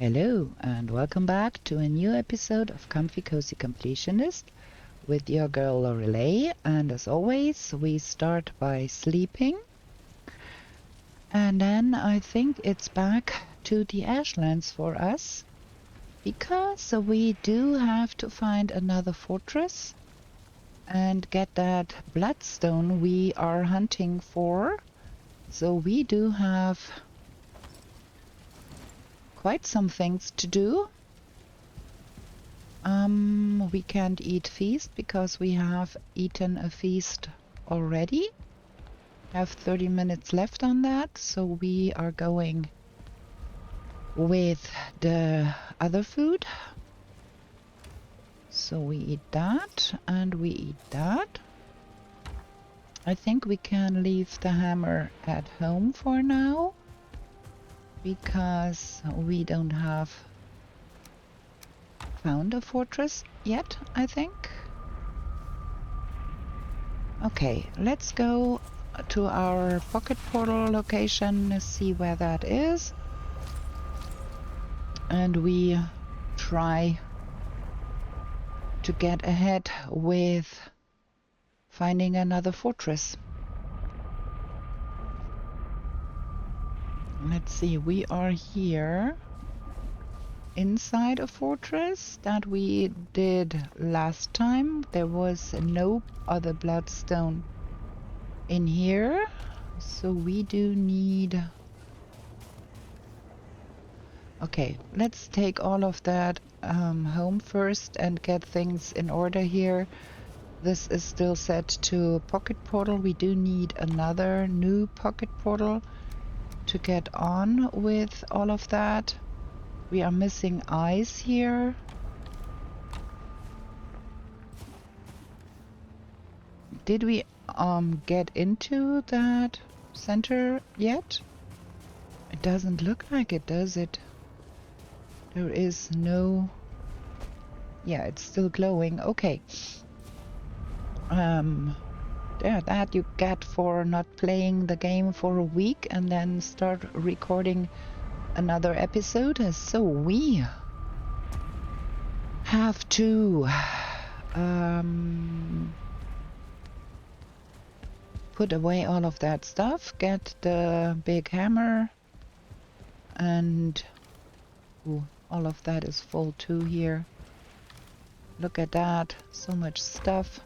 Hello and welcome back to a new episode of Comfy Cozy Completionist with your girl Lorelei, and as always we start by sleeping and then I think it's back to the Ashlands for us because we do have to find another fortress and get that bloodstone we are hunting for. So we do have quite some things to do. We can't eat feast because we have eaten a feast already. Have 30 minutes left on that, so we are going with the other food. So we eat that and we eat that. I think we can leave the hammer at home for now because we don't have found a fortress yet, I think. Okay, let's go to our pocket portal location, see where that is, and we try to get ahead with finding another fortress. Let's see, we are here inside a fortress that we did last time. There was no other bloodstone in here, so we do need... Okay, let's take all of that home first and get things in order here. This is still set to pocket portal. We do need another new pocket portal to get on with all of that. We are missing eyes here. Did we get into that center yet? It doesn't look like it, does it? There is no... Yeah, it's still glowing. Okay. There, that you get for not playing the game for a week and then start recording another episode. So we have to put away all of that stuff, get the big hammer, and ooh, all of that is full too here. Look at that, so much stuff.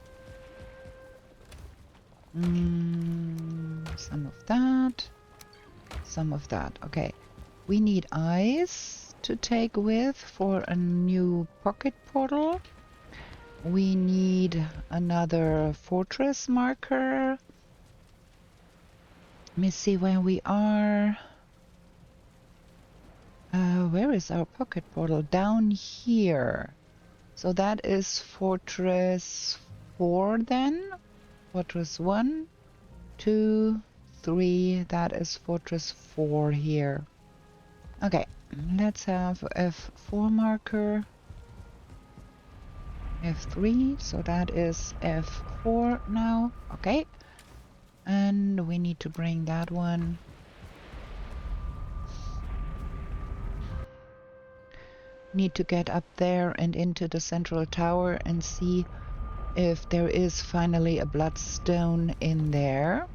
Some of that, some of that. Okay, we need eyes to take with for a new pocket portal. We need another fortress marker. Let me see where we are. Where is our pocket portal? Down here. So that is fortress 4 then. Fortress 1, 2, 3. That is fortress 4 here. Okay, let's have F4 marker. F3, so that is F4 now. Okay. And we need to bring that one. Need to get up there and into the central tower and see if there is finally a bloodstone in there.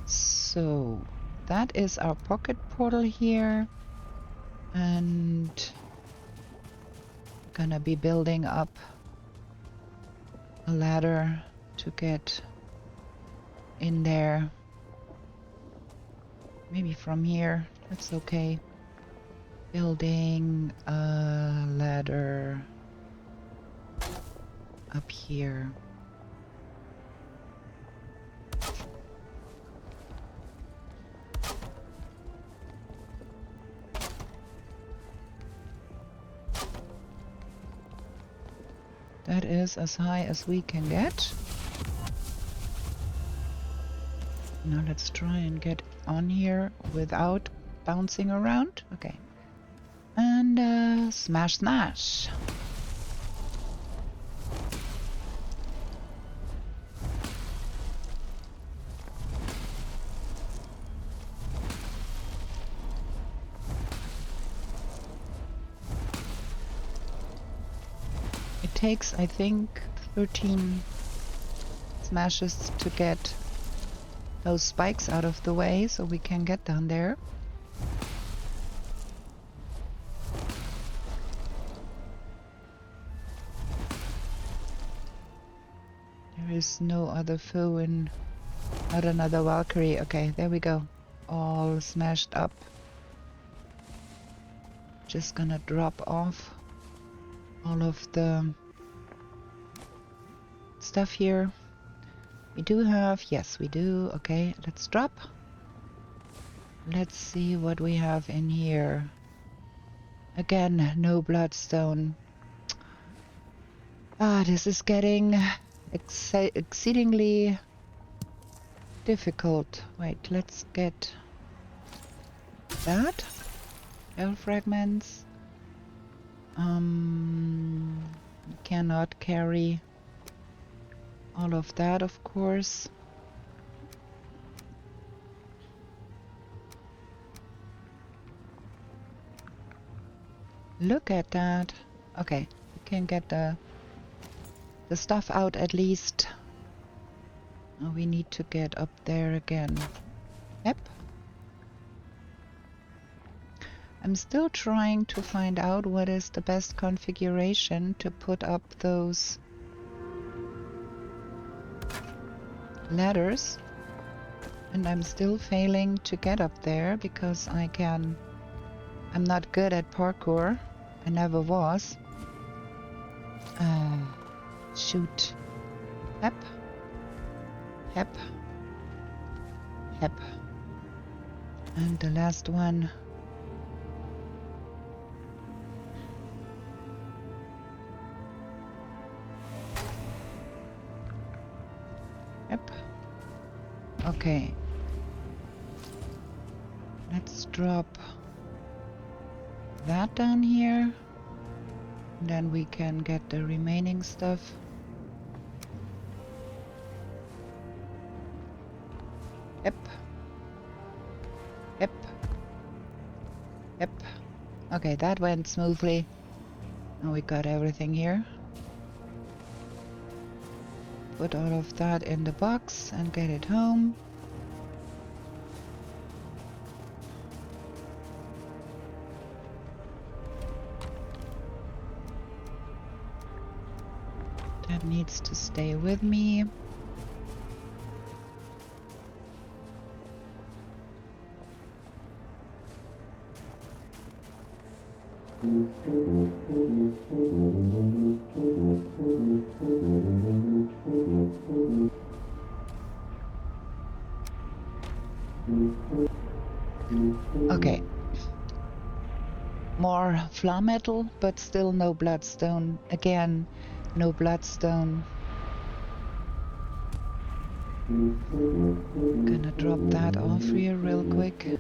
So that is our pocket portal here, and gonna be building up a ladder to get in there. Maybe from here, that's okay. Building a ladder up here. That is as high as we can get. Now let's try and get on here without bouncing around. Okay. And smash smash. takes, I think, 13 smashes to get those spikes out of the way so we can get down there. There is no other foe in... Not another Valkyrie. Okay, there we go. All smashed up. Just gonna drop off all of the stuff here. We do have... Yes, we do. Okay, let's drop. Let's see what we have in here. Again, no bloodstone. Ah, this is getting exceedingly difficult. Wait, let's get that. L fragments. Cannot carry all of that, of course. Look at that. Okay, we can get the stuff out at least. Oh, we need to get up there again. Yep. I'm still trying to find out what is the best configuration to put up those ladders. And I'm still failing to get up there because I'm not good at parkour. I never was. Shoot. Hep. Hep. Hep. And the last one. Yep. Okay. Let's drop that down here. Then we can get the remaining stuff. Yep. Yep. Yep. Okay, that went smoothly. And we got everything here. Put all of that in the box and get it home. That needs to stay with me. Okay. More floor metal, but still no bloodstone. Again, no bloodstone. Gonna drop that off here real quick.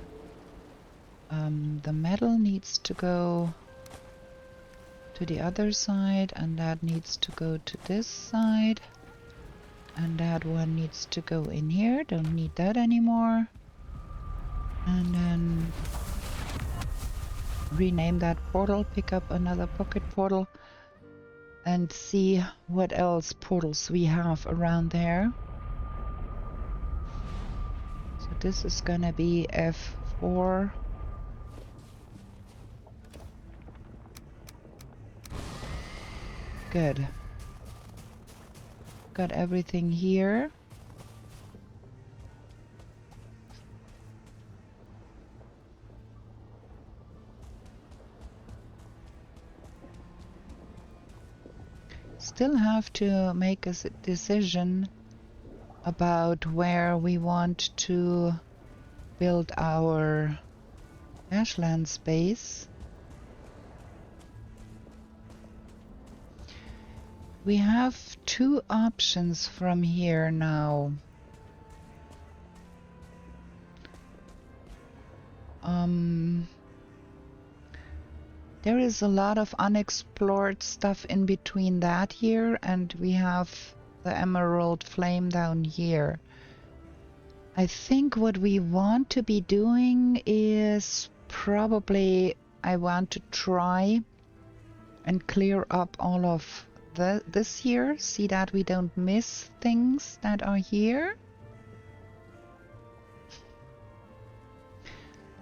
The metal needs to go to the other side, and that needs to go to this side. And that one needs to go in here. Don't need that anymore. And then rename that portal, pick up another pocket portal, and see what else portals we have around there. So this is gonna be F4. Good. Got everything here. Still have to make a decision about where we want to build our ashland space. We have two options from here now. There is a lot of unexplored stuff in between that here, and we have the emerald flame down here. I think what we want to be doing is probably I want to try and clear up all of this here. See that we don't miss things that are here.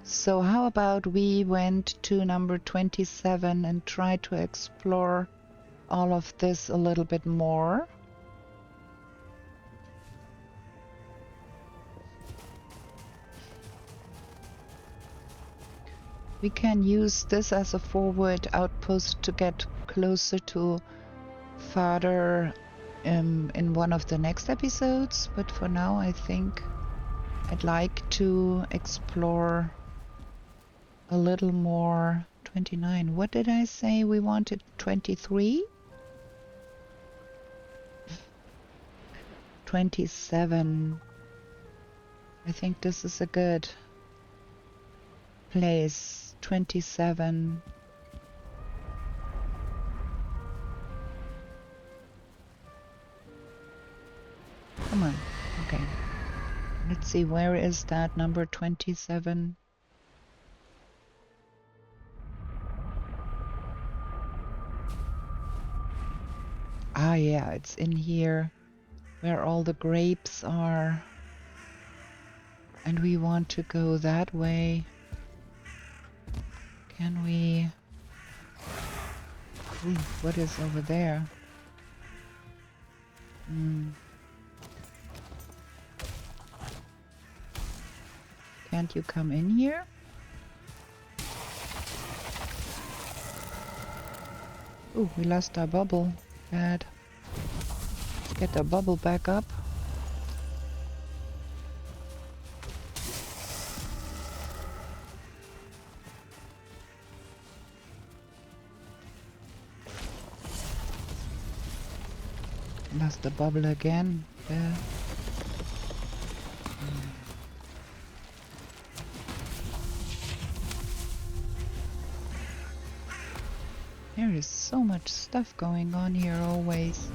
So how about we went to number 27 and try to explore all of this a little bit more. We can use this as a forward outpost to get closer to Father in one of the next episodes, but for now I think I'd like to explore a little more. 29. What did I say we wanted? 23? 27. I think this is a good place. 27. Come on. Okay. Let's see, where is that number 27? Ah, yeah, it's in here where all the grapes are. And we want to go that way. Can we... Ooh, what is over there? Can't you come in here? Ooh, we lost our bubble. Bad. Let's get the bubble back up. Lost the bubble again. There. There is so much stuff going on here always.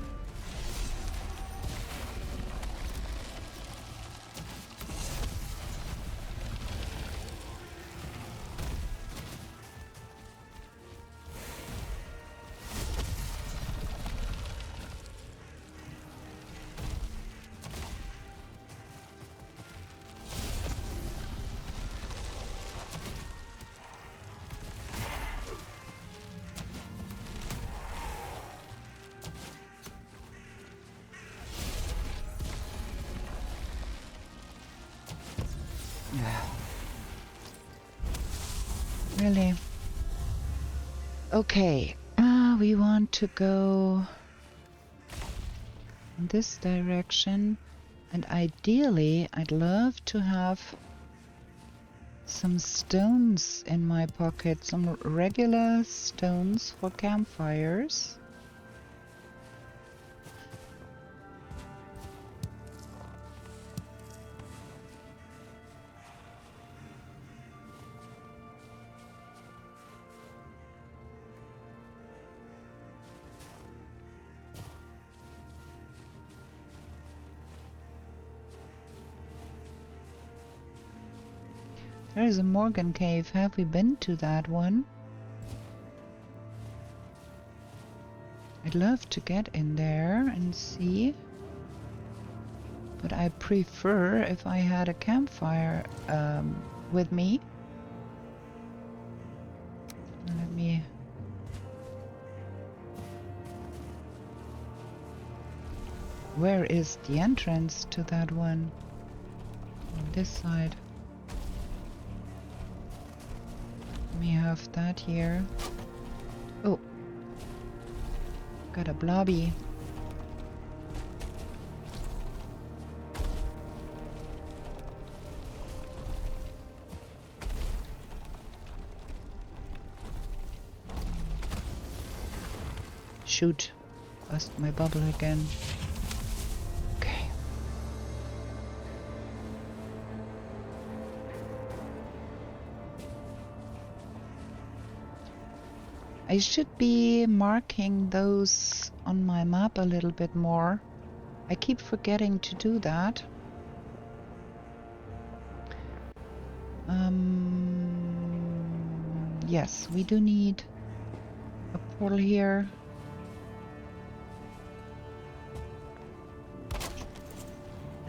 Really? Okay, we want to go in this direction, and ideally I'd love to have some stones in my pocket, some regular stones for campfires. There is a Morgan cave. Have we been to that one? I'd love to get in there and see. But I prefer if I had a campfire with me. Let me... Where is the entrance to that one? On this side. We have that here. Oh, got a blobby. Shoot, lost my bubble again. Okay. I should be marking those on my map a little bit more. I keep forgetting to do that. Yes, we do need a portal here.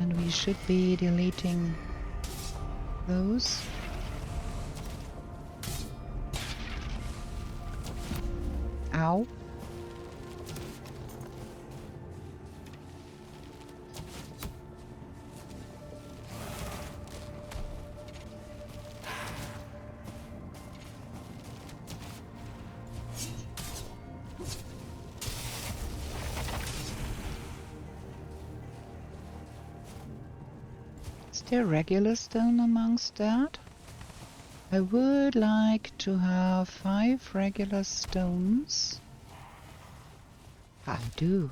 And we should be deleting those. Ow. Is there regular stone amongst that? I would like to have 5 regular stones. I do.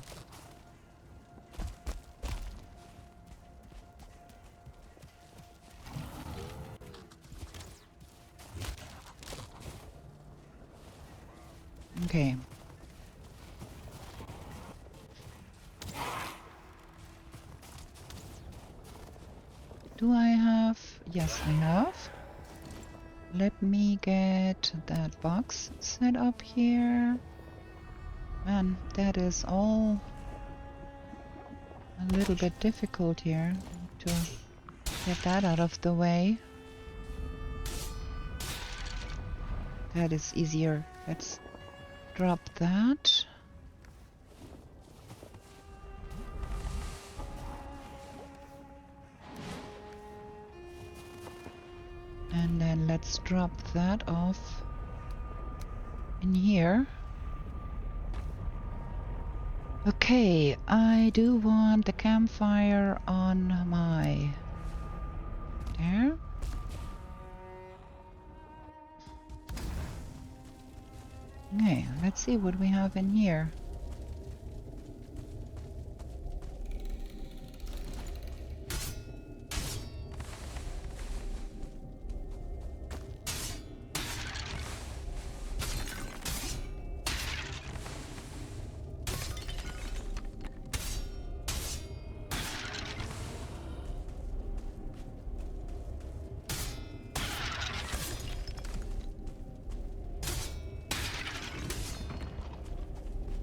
Okay. Do I have? Yes, I have. Let me get that box set up here. Man, that is all a little bit difficult here to get that out of the way. That is easier. Let's drop that. And then let's drop that off in here. Okay, I do want the campfire on my... there. Okay, let's see what we have in here.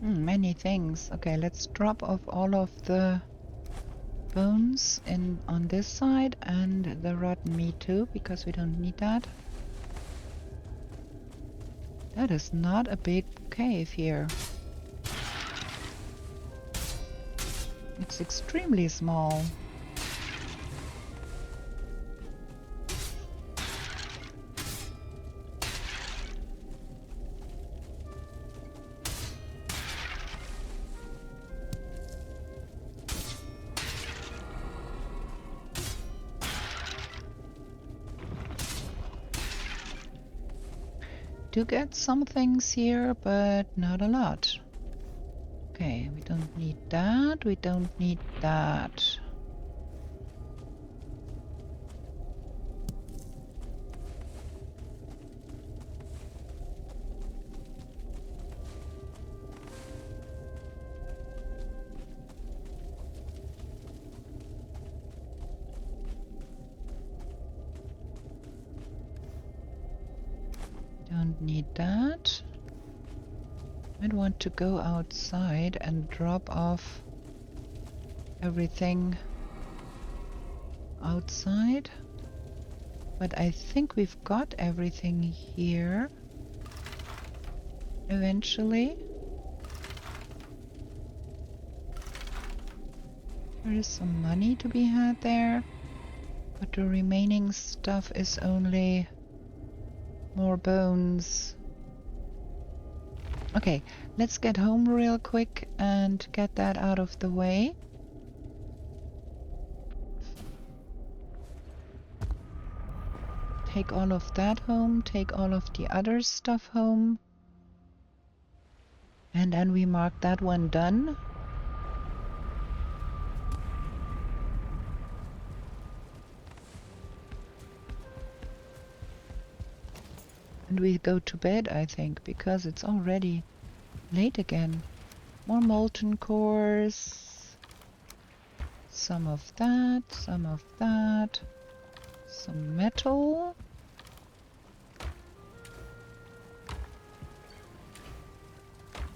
Many things. Okay, let's drop off all of the bones in on this side and the rotten meat too, because we don't need that. That is not a big cave here. It's extremely small. Do get some things here, but not a lot. Okay, we don't need that. We don't need that. Don't need that. I'd want to go outside and drop off everything outside. But I think we've got everything here eventually. There is some money to be had there, but the remaining stuff is only more bones. Okay, let's get home real quick and get that out of the way. Take all of that home, take all of the other stuff home. And then we mark that one done. And we go to bed, I think, because it's already late again. More molten cores. Some of that, some of that. Some metal.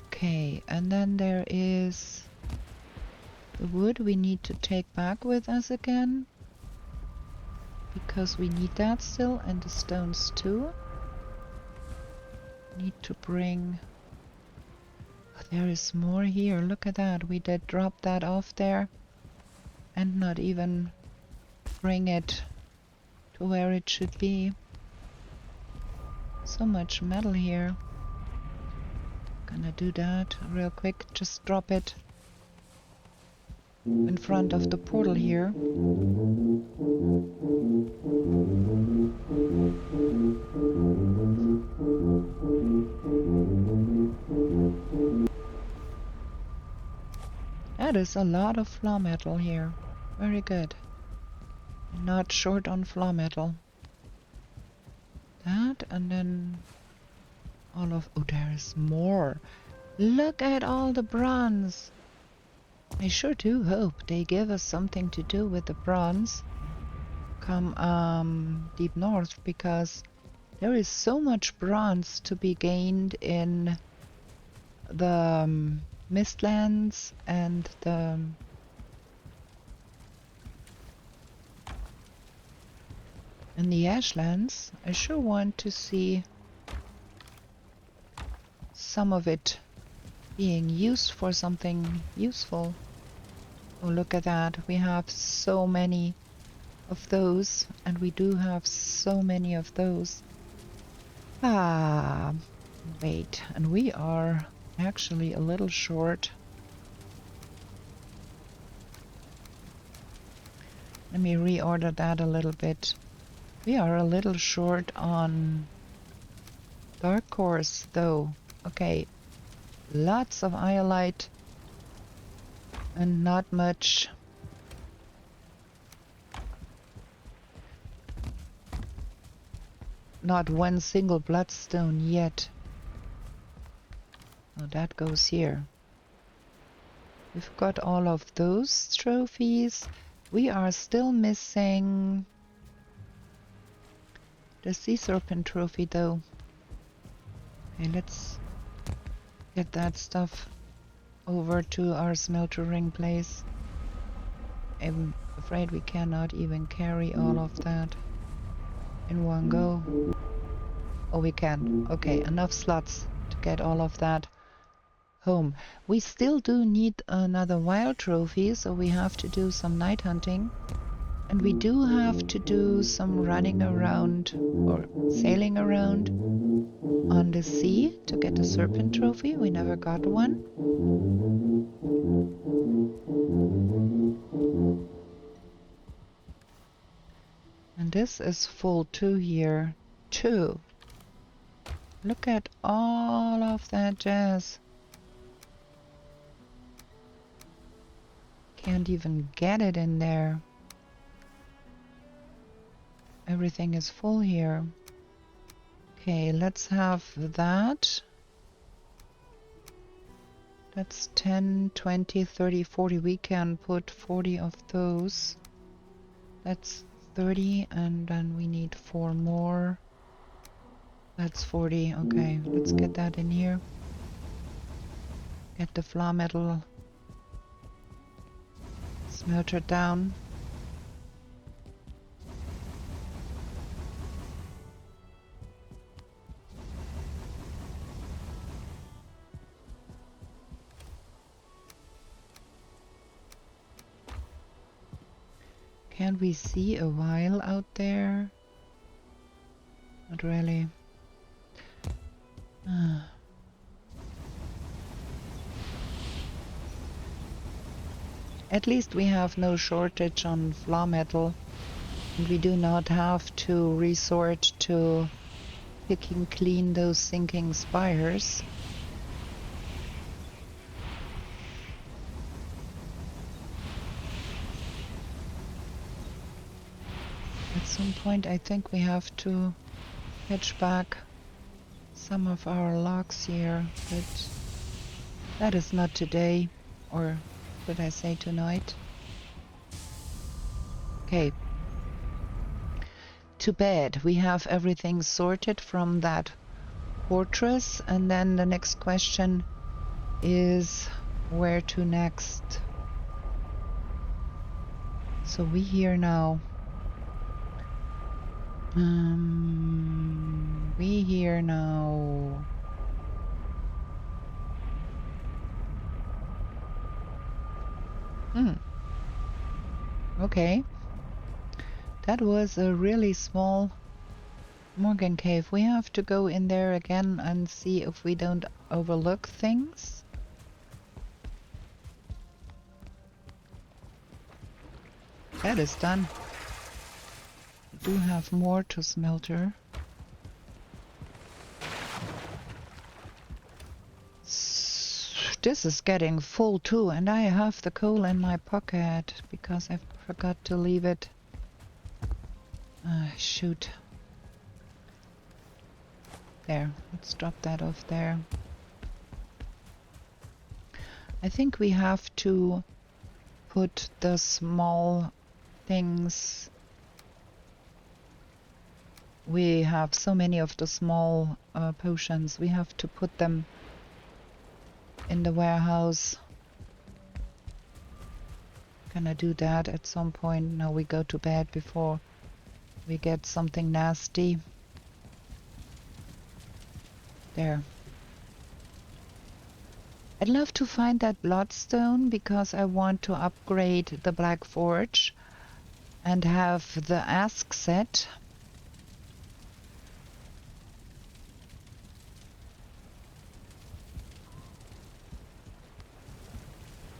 Okay, and then there is The wood we need to take back with us again, because we need that still, and the stones too. Need to bring... Oh, there is more here. Look at that. We did drop that off there and not even bring it to where it should be. So much metal here. Gonna do that real quick. Just drop it in front of the portal here. That is a lot of flaw metal here. Very good. Not short on flaw metal. That, and then all of... Oh, there is more. Look at all the bronze. I sure do hope they give us something to do with the bronze come deep north, because there is so much bronze to be gained in the Mistlands and the Ashlands. I sure want to see some of it being used for something useful. Oh, look at that. We have so many of those, and we do have so many of those. Ah, wait, and we are actually a little short. Let me reorder that a little bit. We are a little short on dark cores though. Okay, lots of iolite and not much not one single bloodstone yet. Oh, that goes here. We've got all of those trophies. We are still missing the sea serpent trophy though. Okay, let's get that stuff over to our smeltering place. I'm afraid we cannot even carry all of that in one go. Oh, we can. Okay, enough slots to get all of that home. We still do need another wild trophy, so we have to do some night hunting. And we do have to do some running around or sailing around on the sea to get the serpent trophy. We never got one. And this is full too here, too. Look at all of that jazz. Can't even get it in there. Everything is full here. Okay, let's have that. That's 10, 20, 30, 40. We can put 40 of those. That's 30, and then we need 4 more. That's 40. Okay, let's get that in here. Get the flaw metal smelter down. Can we see a while out there? Not really. At least we have no shortage on flaw metal, and we do not have to resort to picking clean those sinking spires. At some point I think we have to fetch back some of our logs here, but that is not today, or should I say tonight? Okay. To bed. We have everything sorted from that fortress, and then the next question is where to next. So we here now. We here now. Okay. That was a really small Morgan cave. We have to go in there again and see if we don't overlook things. That is done. We do have more to smelter. This is getting full too, and I have the coal in my pocket because I forgot to leave it. Shoot. There, let's drop that off there. I think we have to put the small things. We have so many of the small potions. We have to put them in the warehouse. Gonna do that at some point. Now we go to bed before we get something nasty. There. I'd love to find that bloodstone because I want to upgrade the Black Forge and have the ask set.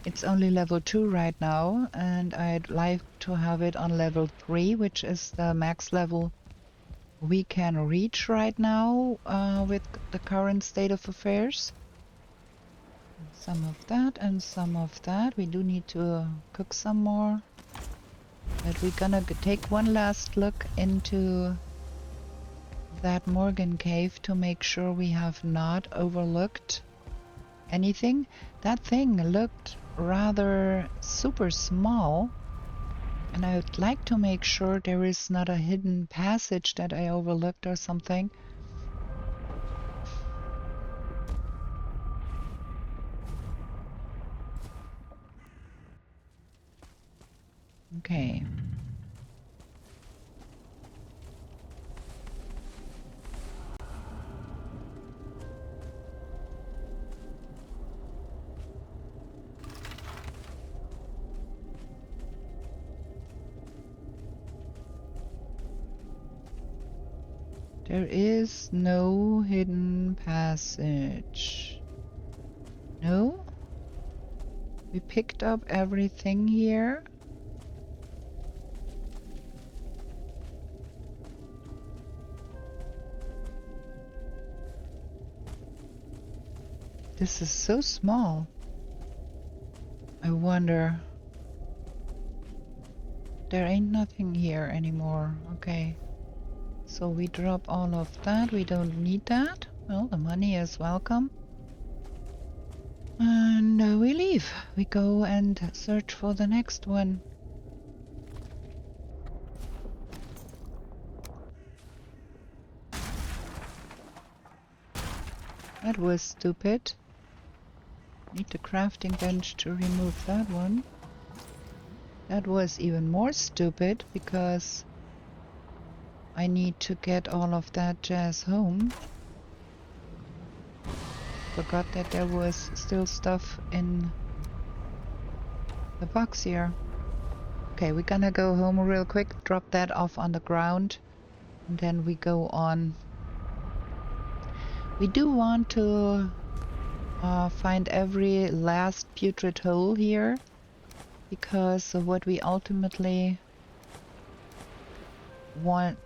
It's only level 2 right now, and I'd like to have it on level 3, which is the max level we can reach right now with the current state of affairs. Some of that and some of that. We do need to cook some more. But we're gonna take one last look into that Morgan cave to make sure we have not overlooked anything. That thing looked rather super small, and I would like to make sure there is not a hidden passage that I overlooked or something. Okay. There is no hidden passage. No? We picked up everything here. This is so small. I wonder. There ain't nothing here anymore. Okay. So we drop all of that. We don't need that. Well, the money is welcome. And we leave. We go and search for the next one. That was stupid. Need the crafting bench to remove that one. That was even more stupid because I need to get all of that jazz home. Forgot that there was still stuff in the box here. Okay, we're gonna go home real quick, drop that off on the ground, and then we go on. We do want to find every last putrid hole here, because what we ultimately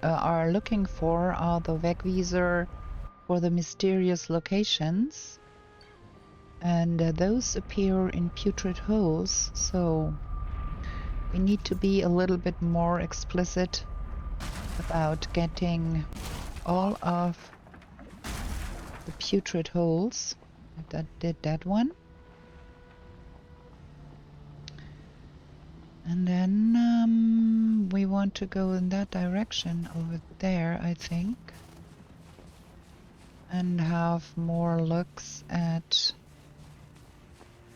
are looking for are the Wegweiser for the mysterious locations, and those appear in putrid holes, so we need to be a little bit more explicit about getting all of the putrid holes. That did that one. And then we want to go in that direction over there, I think, and have more looks at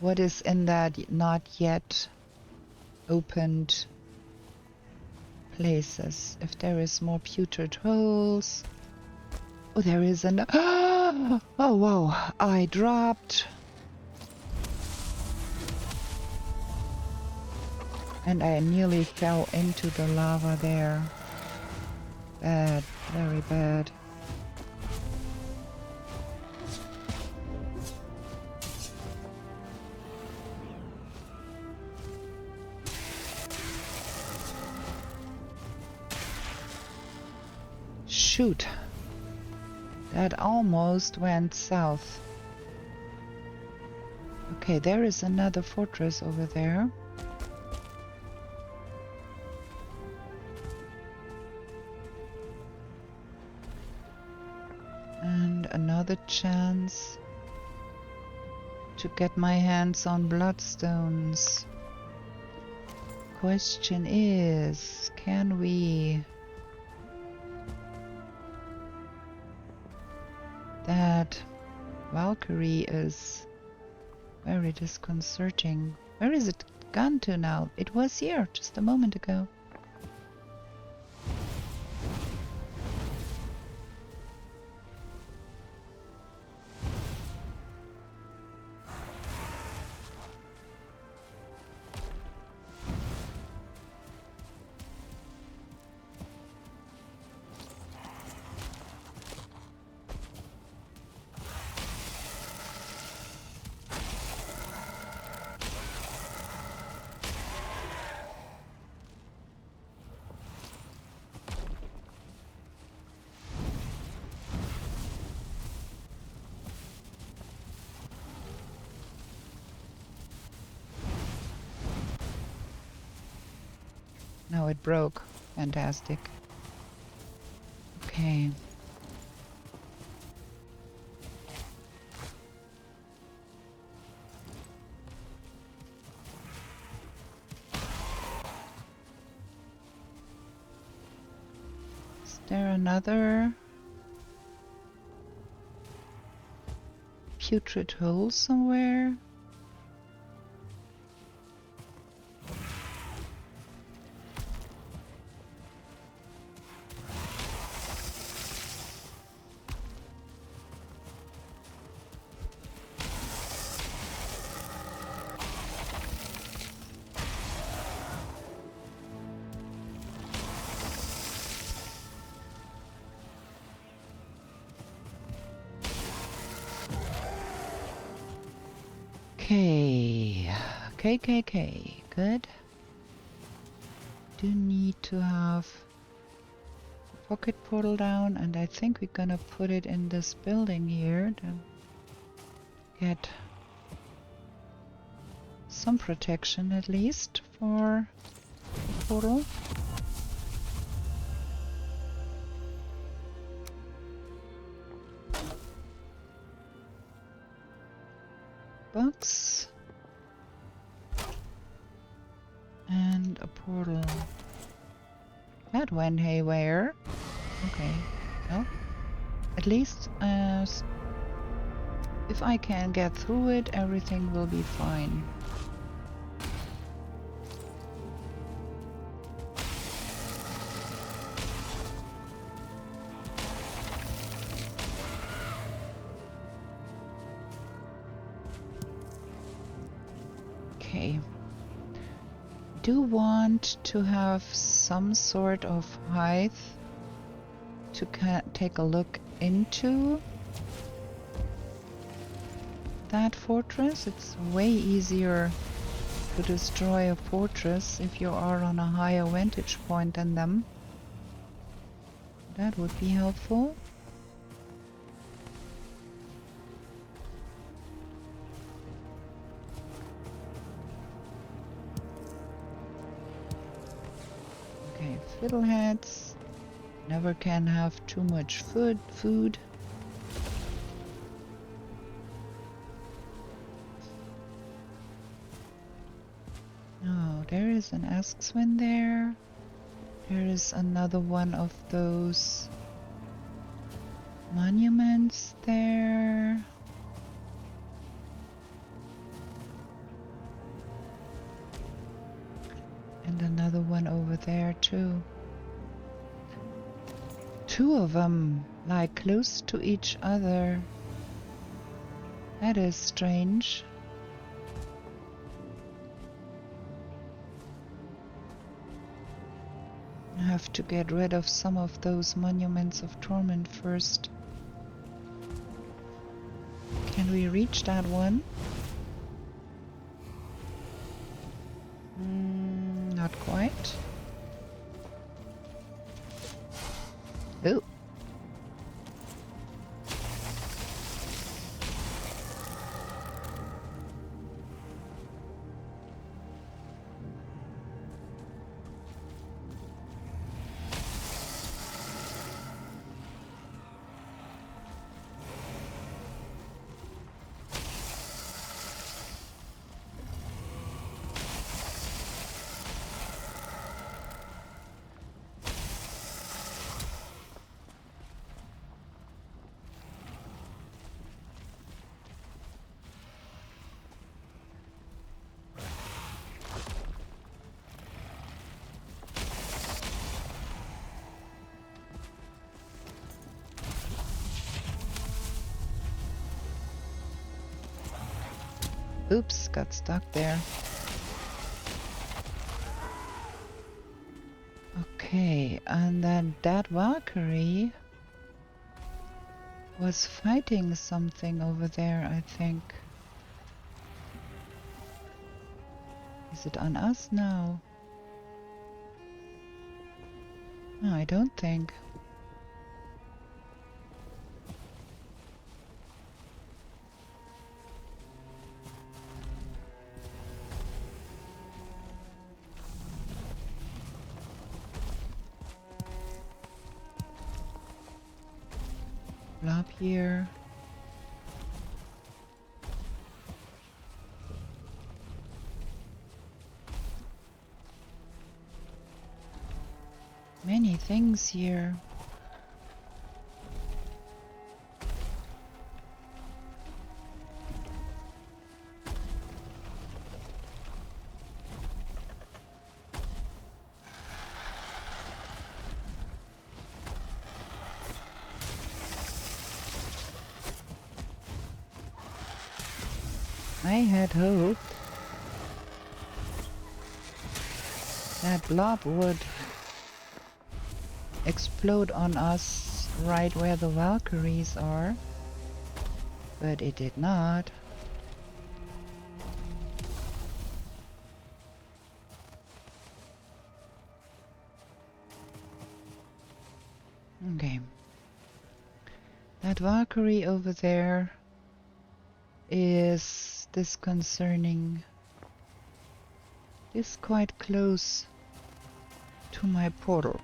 what is in that not yet opened places. If there is more putrid holes. Oh, there is an... Oh, wow. I dropped. And I nearly fell into the lava there. Bad. Very bad. Shoot. That almost went south. Okay, there is another fortress over there. And another chance to get my hands on bloodstones. Question is, can we... That Valkyrie is very disconcerting. Where is it gone to now? It was here just a moment ago. No, it broke. Fantastic. Okay. Is there another putrid hole somewhere? Okay, KKK, good. Do need to have a pocket portal down, and I think we're gonna put it in this building here to get some protection at least for the portal. Box and a portal. That went haywire. Okay, well, at least if I can get through it, everything will be fine. Okay. Do want to have some sort of height to take a look into that fortress. It's way easier to destroy a fortress if you are on a higher vantage point than them. That would be helpful. Fiddleheads. Never can have too much food. Oh, there is an Askswin there. There is another one of those monuments there. And another one over there too. two of them, like close to each other. That is strange. I have to get rid of some of those monuments of torment first. Can we reach that one? Not quite. Oh. Oops, got stuck there. Okay, and then that Valkyrie was fighting something over there, I think. Is it on us now? No, I don't think. Blob here. Many things here. I had hoped that blob would explode on us right where the Valkyries are, but it did not. Okay. That Valkyrie over there is disconcerting. It's quite close to my portal.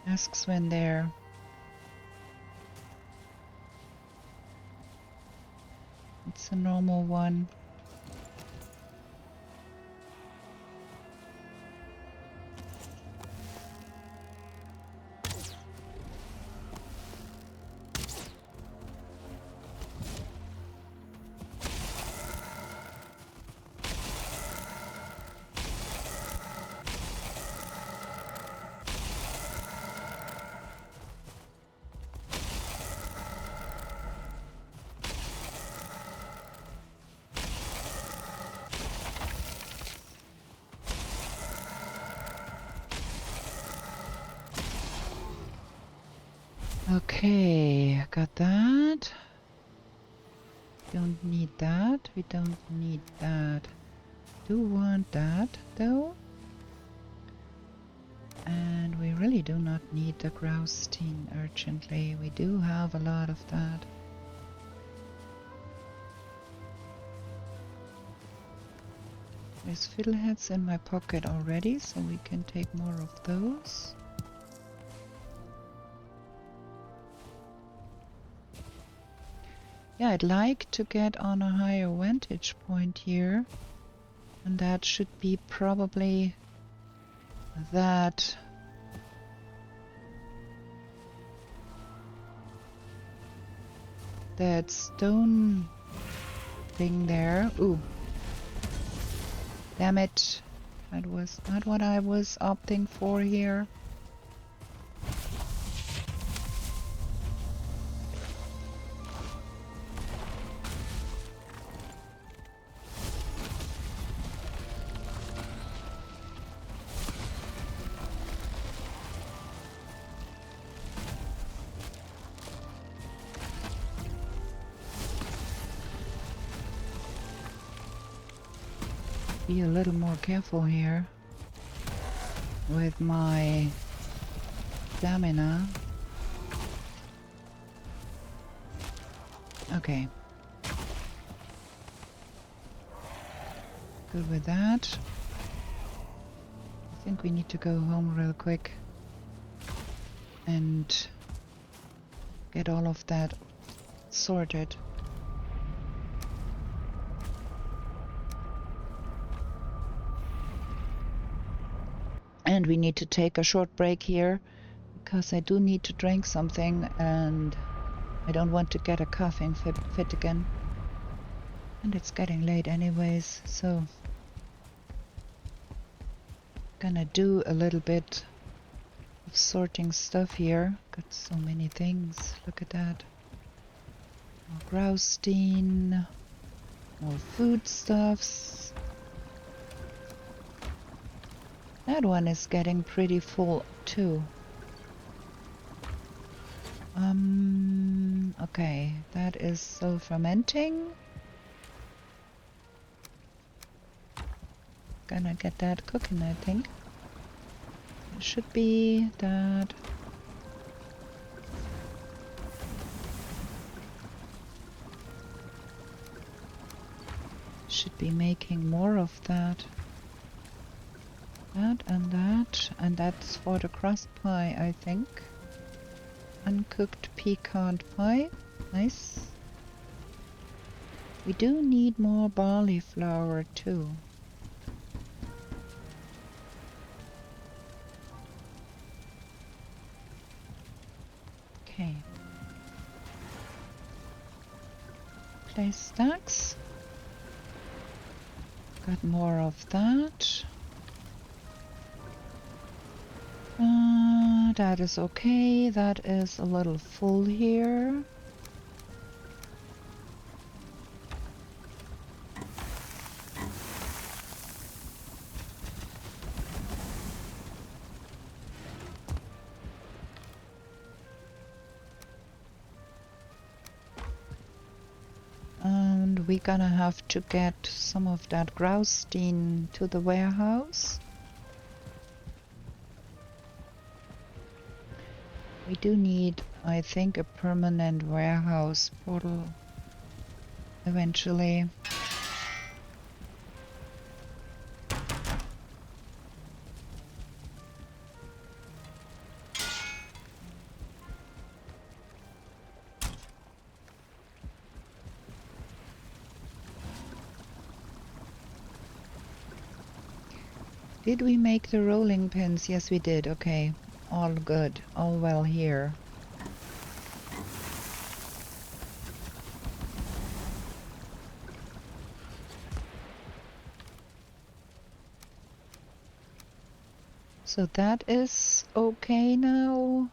Asks when there. It's a normal one. Okay, got that. Don't need that. We don't need that. Do want that though. And we really do not need the grousting urgently. We do have a lot of that. There's fiddleheads in my pocket already, so we can take more of those. Yeah, I'd like to get on a higher vantage point here, and that should be probably that stone thing there. Ooh. Damn it. That was not what I was opting for here. Be a little more careful here with my stamina. Okay. Good with that. I think we need to go home real quick and get all of that sorted. And we need to take a short break here because I do need to drink something and I don't want to get a coughing fit again. And it's getting late anyways, so gonna do a little bit of sorting stuff here. Got so many things, look at that. More Graustein, more foodstuffs. That one is getting pretty full too. Okay, that is still fermenting. Gonna get that cooking, I think. It should be that. Should be making more of that. That, and that's for the crust pie, I think. Uncooked pecan pie. Nice. We do need more barley flour too. Okay. Clay stacks. Got more of that. That is okay. That is a little full here. And we're gonna have to get some of that Graustein to the warehouse. We do need, I think, a permanent warehouse portal eventually. Did we make the rolling pins? Yes, we did. Okay. All good. All well here. So that is okay now.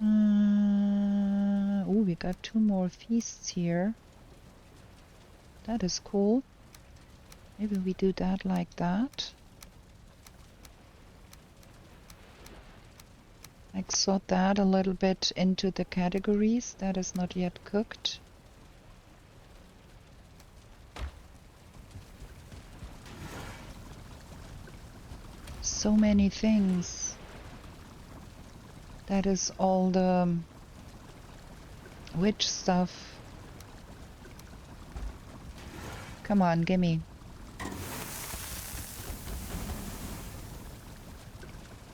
Oh, we got 2 more feasts here. That is cool. Maybe we do that like that. Like sort that a little bit into the categories. That is not yet cooked. So many things. That is all the witch stuff. Come on, gimme.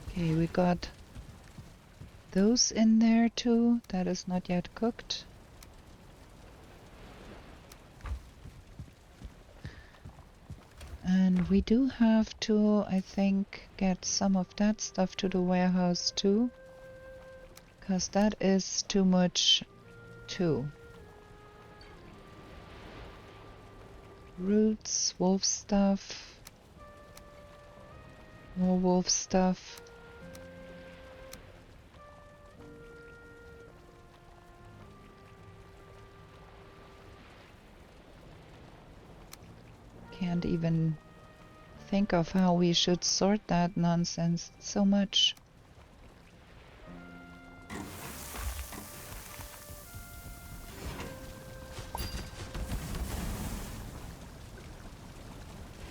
Okay, we got those in there too. That is not yet cooked. And we do have to, I think, get some of that stuff to the warehouse too. Because that is too much too. Roots, wolf stuff. More wolf stuff. Can't even think of how we should sort that nonsense. So much.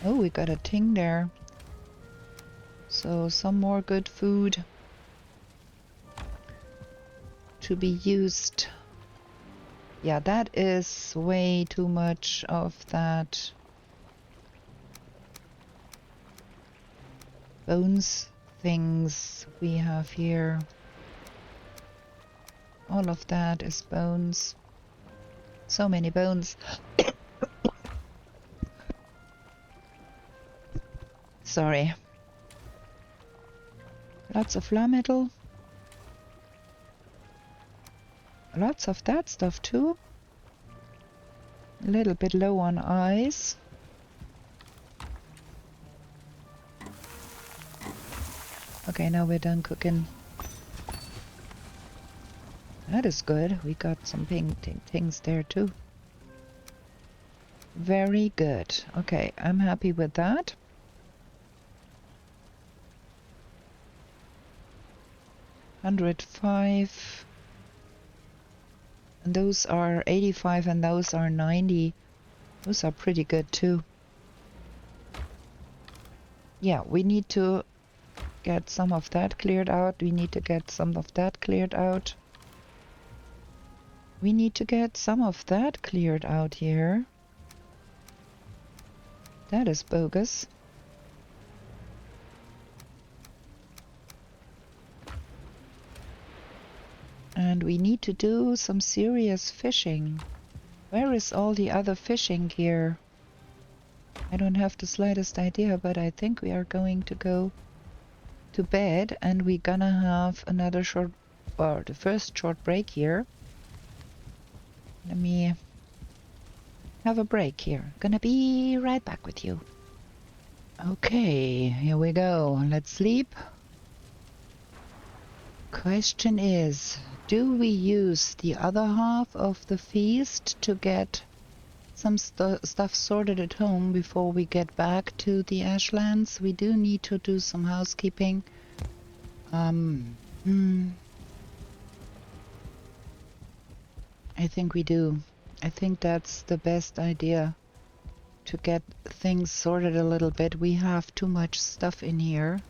Oh, we got a ting there. So some more good food to be used. Yeah, that is way too much of that bones things we have here. All of that is bones. So many bones. Sorry. Lots of flour metal. Lots of that stuff too. A little bit low on ice. Okay, now we're done cooking. That is good. We got some pink things there too. Very good. Okay, I'm happy with that. $105. And those are 85 and those are 90. Those are pretty good too. Yeah, we need to get some of that cleared out. We need to get some of that cleared out. We need to get some of that cleared out here. That is bogus. And we need to do some serious fishing. Where is all the other fishing gear? I don't have the slightest idea, but I think we are going to go to bed and we're gonna have another short, or the first short break here. Let me have a break here. Gonna be right back with you. Okay, here we go. Let's sleep. Question is, do we use the other half of the feast to get some stuff sorted at home before we get back to the Ashlands? We do need to do some housekeeping. I think we do. I think that's the best idea, to get things sorted a little bit. We have too much stuff in here.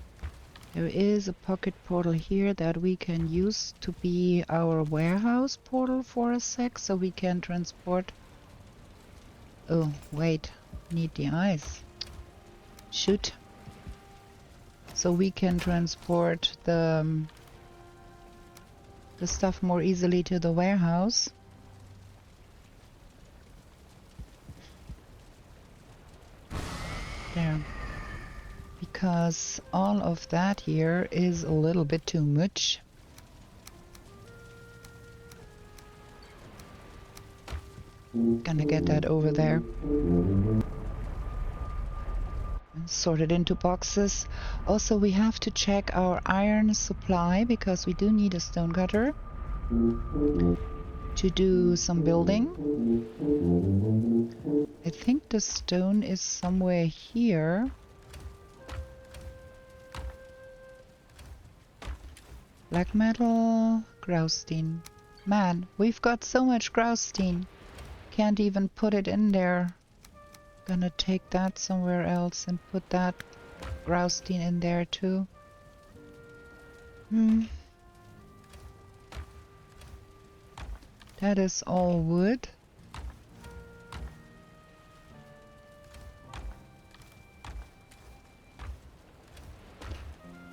There is a pocket portal here that we can use to be our warehouse portal for a sec, so we can transport... Oh, wait. Need the ice. Shoot. So we can transport the stuff more easily to the warehouse. There. Because all of that here is a little bit too much. Gonna get that over there. And sort it into boxes. Also, we have to check our iron supply because we do need a stone cutter to do some building. I think the stone is somewhere here. Black metal, grousstein. Man, we've got so much grousstein. Can't even put it in there. Gonna take that somewhere else and put that grousstein in there too. That is all wood.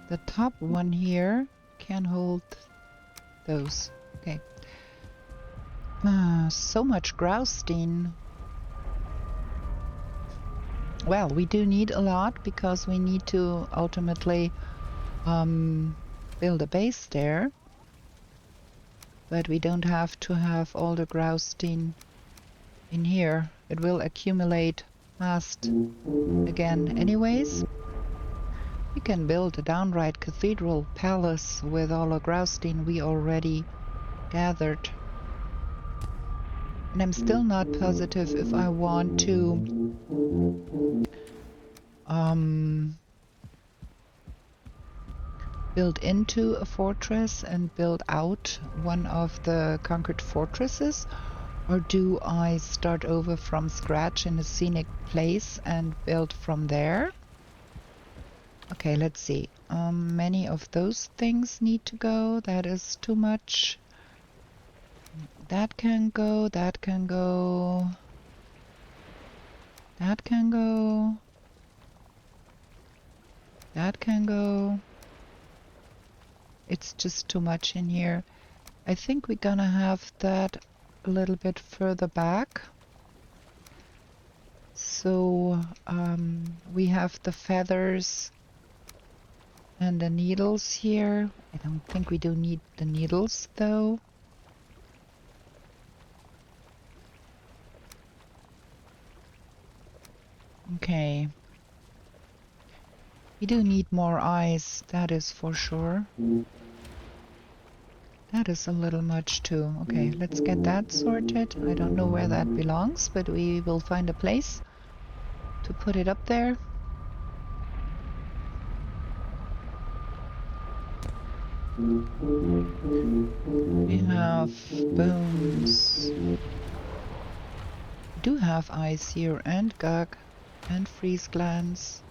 The top one here can hold those. Okay. So much grousstein. Well, we do need a lot because we need to ultimately build a base there. But we don't have to have all the grousstein in here. It will accumulate fast again anyways. We can build a downright cathedral palace with all the graustein we already gathered. And I'm still not positive if I want to build into a fortress and build out one of the conquered fortresses, or do I start over from scratch in a scenic place and build from there? Okay, let's see. Many of those things need to go. That is too much. That can go, that can go. That can go. That can go. It's just too much in here. I think we're gonna have that a little bit further back. So we have the feathers and the needles here. I don't think we do need the needles though. Okay. We do need more eyes, that is for sure. That is a little much too. Okay, let's get that sorted. I don't know where that belongs, but we will find a place to put it up there. We have bones. We do have ice here, and gug, and freeze glands,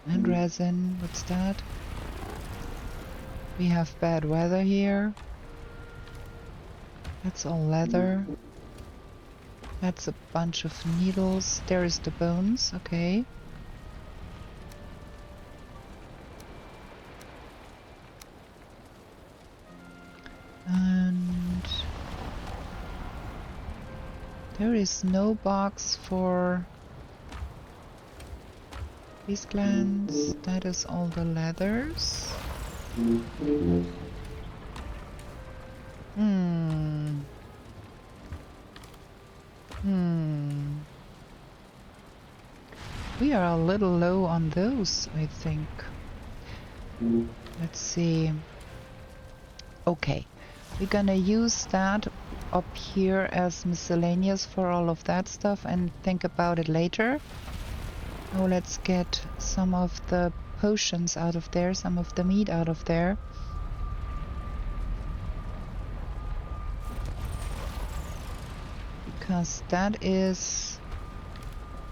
and resin. What's that? We have bad weather here. That's all leather. That's a bunch of needles. There is the bones, okay. And there is no box for these glands. That is all the leathers. We are a little low on those, I think. Let's see. Okay, we're gonna use that up here as miscellaneous for all of that stuff and think about it later. Now let's get some of the potions out of there, some of the meat out of there. Because that is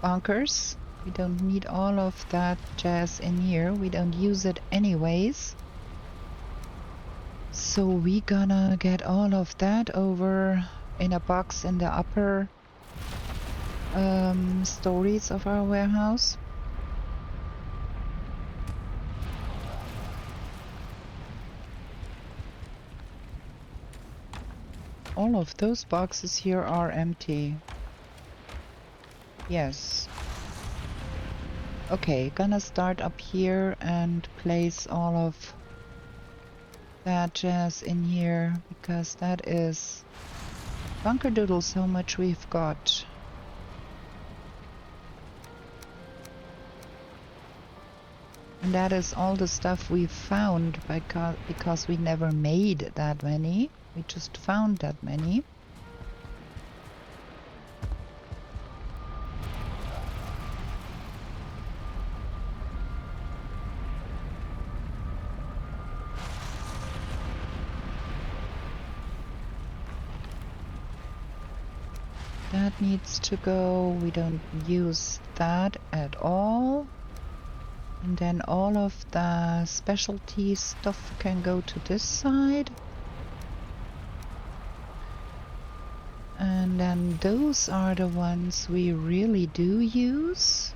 bonkers. We don't need all of that jazz in here. We don't use it anyways. So we gonna get all of that over in a box in the upper stories of our warehouse. All of those boxes here are empty. Yes. Okay, gonna start up here and place all of that jazz in here, because that is bunkerdoodles how much we've got. And that is all the stuff we found because we never made that many. We just found that many. That needs to go. We don't use that at all. And then all of the specialty stuff can go to this side. And then those are the ones we really do use.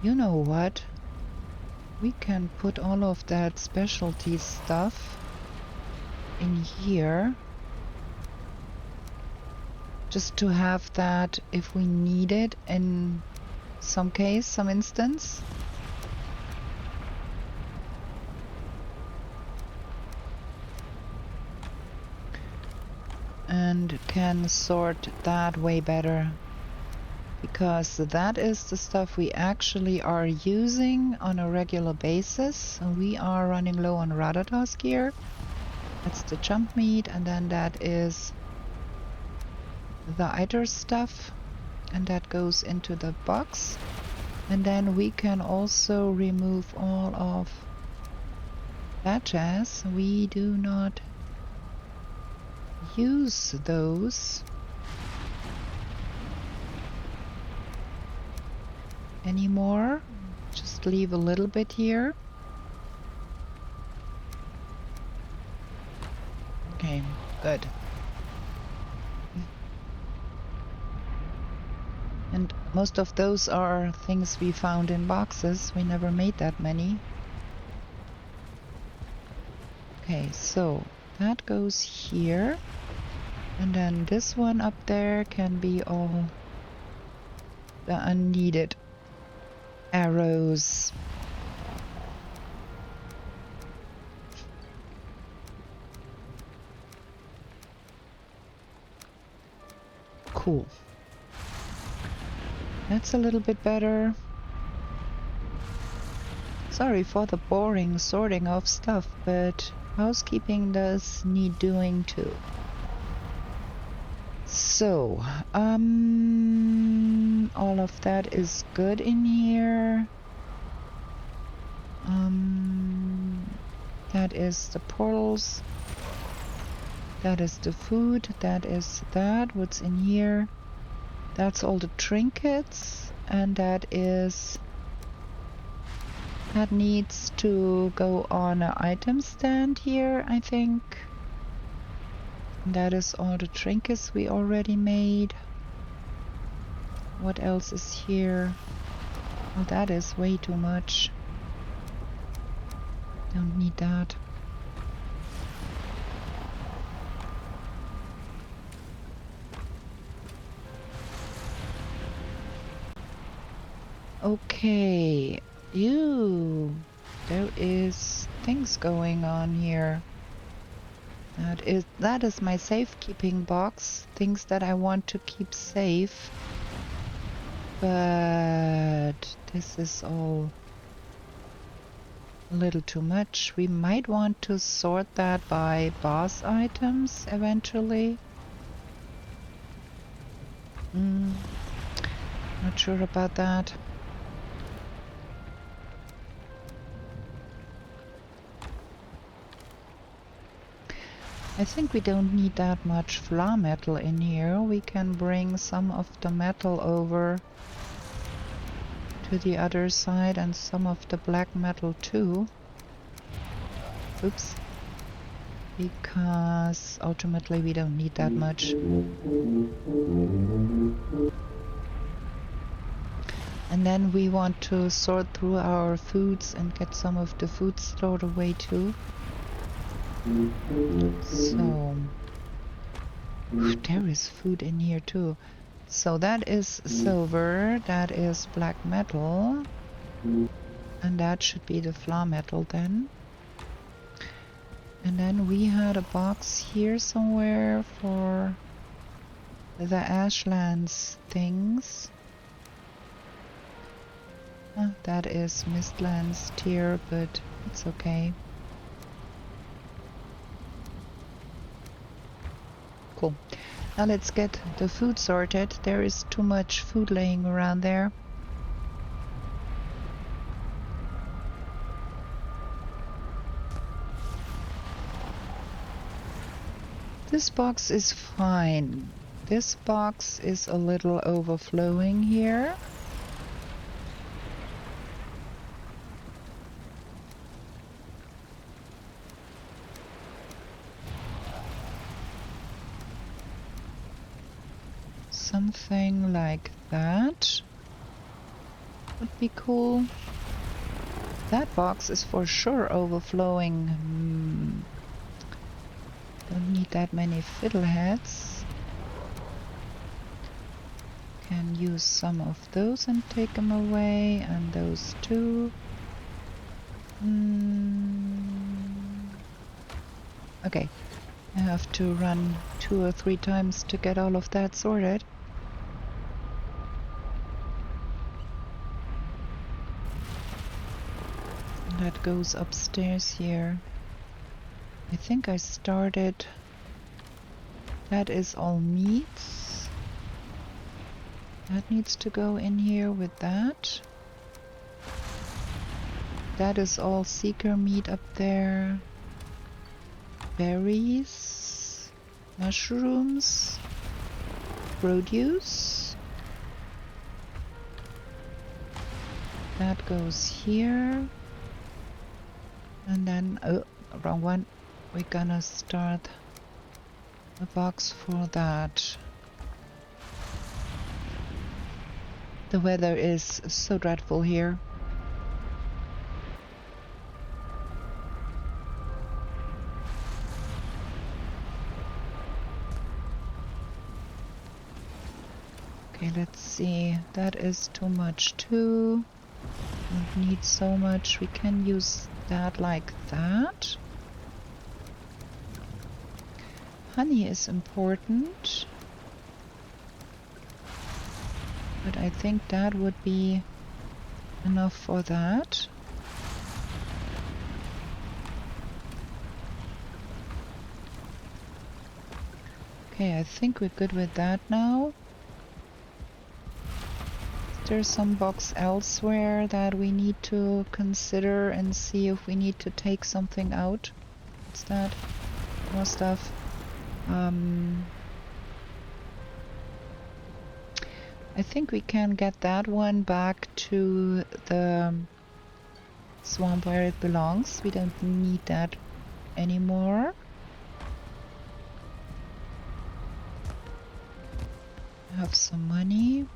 You know what? We can put all of that specialty stuff in here. Just to have that if we need it in some case, some instance. and can sort that way better, because that is the stuff we actually are using on a regular basis. We are running low on Radatas gear. That's the jump meat, and then that is the Eider stuff, and that goes into the box. And then we can also remove all of that jazz. We do not use those anymore. Just leave a little bit here. Okay, good. And most of those are things we found in boxes. We never made that many. Okay, so that goes here. And then this one up there can be all the unneeded arrows. Cool. That's a little bit better. Sorry for the boring sorting of stuff, but housekeeping does need doing too. So, all of that is good in here. That is the portals. That is the food. That is that. What's in here? That's all the trinkets, and that needs to go on an item stand here, I think. And that is all the trinkets we already made. What else is here? Oh, that is way too much. Don't need that. Okay, there is things going on here. That is my safekeeping box, things that I want to keep safe. But this is all a little too much. We might want to sort that by boss items eventually. Not sure about that. I think we don't need that much floor metal in here. We can bring some of the metal over to the other side and some of the black metal too. Oops. Because ultimately we don't need that much. And then we want to sort through our foods and get some of the food stored away too. So there is food in here too. So that is silver, that is black metal, and that should be the floor metal then. And then we had a box here somewhere for the Ashlands things. That is Mistlands tier, but it's okay. Cool. Now let's get the food sorted. There is too much food laying around there. This box is fine. This box is a little overflowing here. Something like that would be cool. That box is for sure overflowing. Don't need that many fiddleheads. Can use some of those and take them away, and those too. Okay, I have to run 2 or 3 times to get all of that sorted. That goes upstairs here. I think I started... That is all meats. That needs to go in here with that. That is all seeker meat up there. Berries. Mushrooms. Produce. That goes here. And then, oh, wrong one. We're gonna start a box for that. The weather is so dreadful here. Okay, let's see. That is too much too. We need so much. We can use that like that. Honey is important. But I think that would be enough for that. Okay, I think we're good with that now. There's some box elsewhere that we need to consider and see if we need to take something out. What's that? More stuff. I think we can get that one back to the swamp where it belongs. We don't need that anymore. I have some money.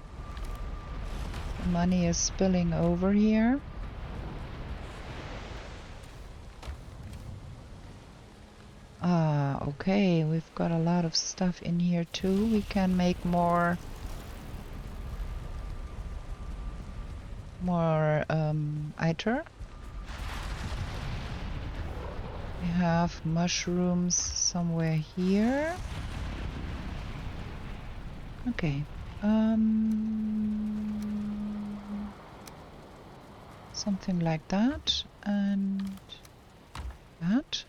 The money is spilling over here. Ah, okay, we've got a lot of stuff in here too. We can make more iter. We have mushrooms somewhere here. Okay. Something like that and that.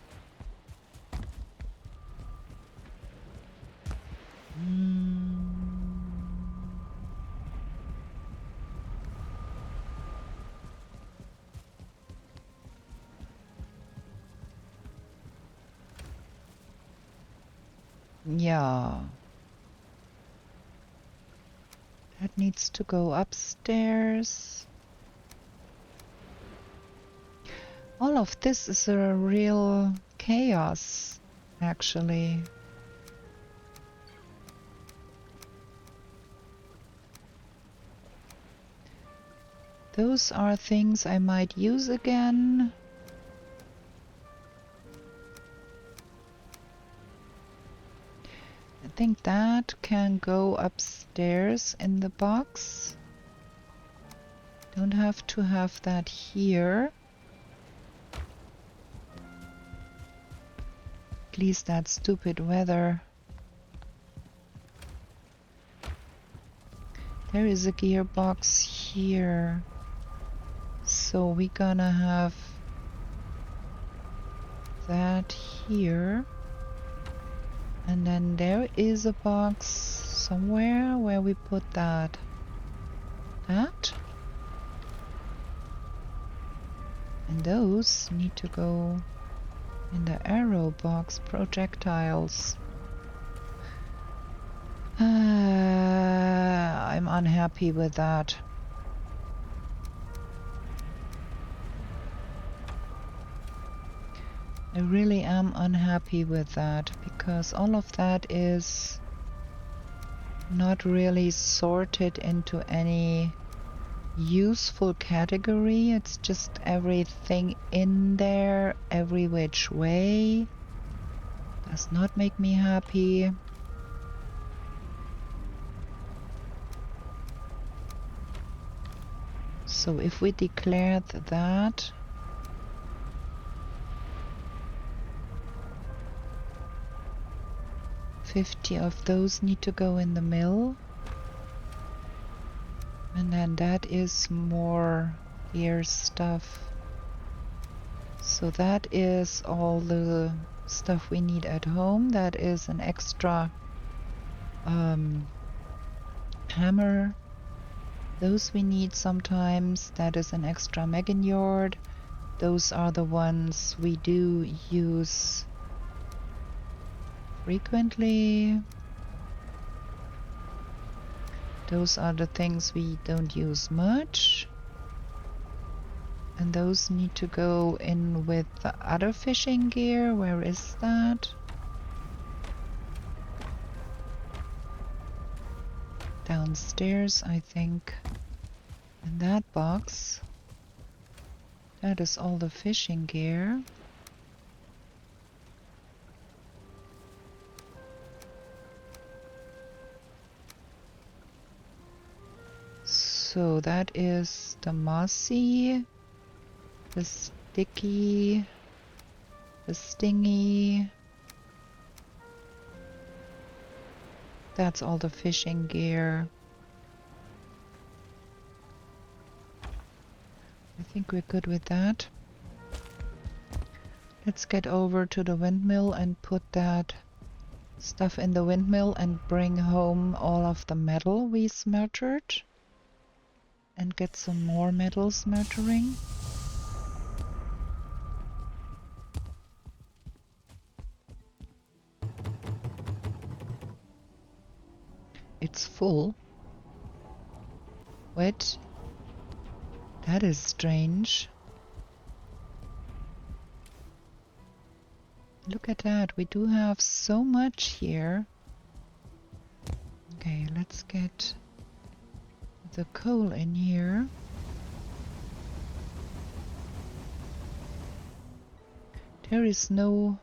Yeah. That needs to go upstairs. All of this is a real chaos, actually. Those are things I might use again. I think that can go upstairs in the box. Don't have to have that here. At least that stupid weather. There is a gearbox here. So we're gonna have that here. And then there is a box somewhere where we put that. That. And those need to go in the arrow box. Projectiles. I'm unhappy with that. I really am unhappy with that because all of that is not really sorted into any useful category. It's just everything in there, every which way. Does not make me happy. So if we declared that, 50 of those need to go in the mill. And then that is more gear stuff. So that is all the stuff we need at home. That is an extra hammer. Those we need sometimes. That is an extra megan yard. Those are the ones we do use frequently. Those are the things we don't use much. And those need to go in with the other fishing gear. Where is that? Downstairs, I think. In that box. That is all the fishing gear. So that is the mossy, the sticky, the stingy. That's all the fishing gear. I think we're good with that. Let's get over to the windmill and put that stuff in the windmill and bring home all of the metal we smeltered. And get some more metal smeltering. It's full. Wait. That is strange. Look at that. We do have so much here. Okay, let's get the coal in here. There is not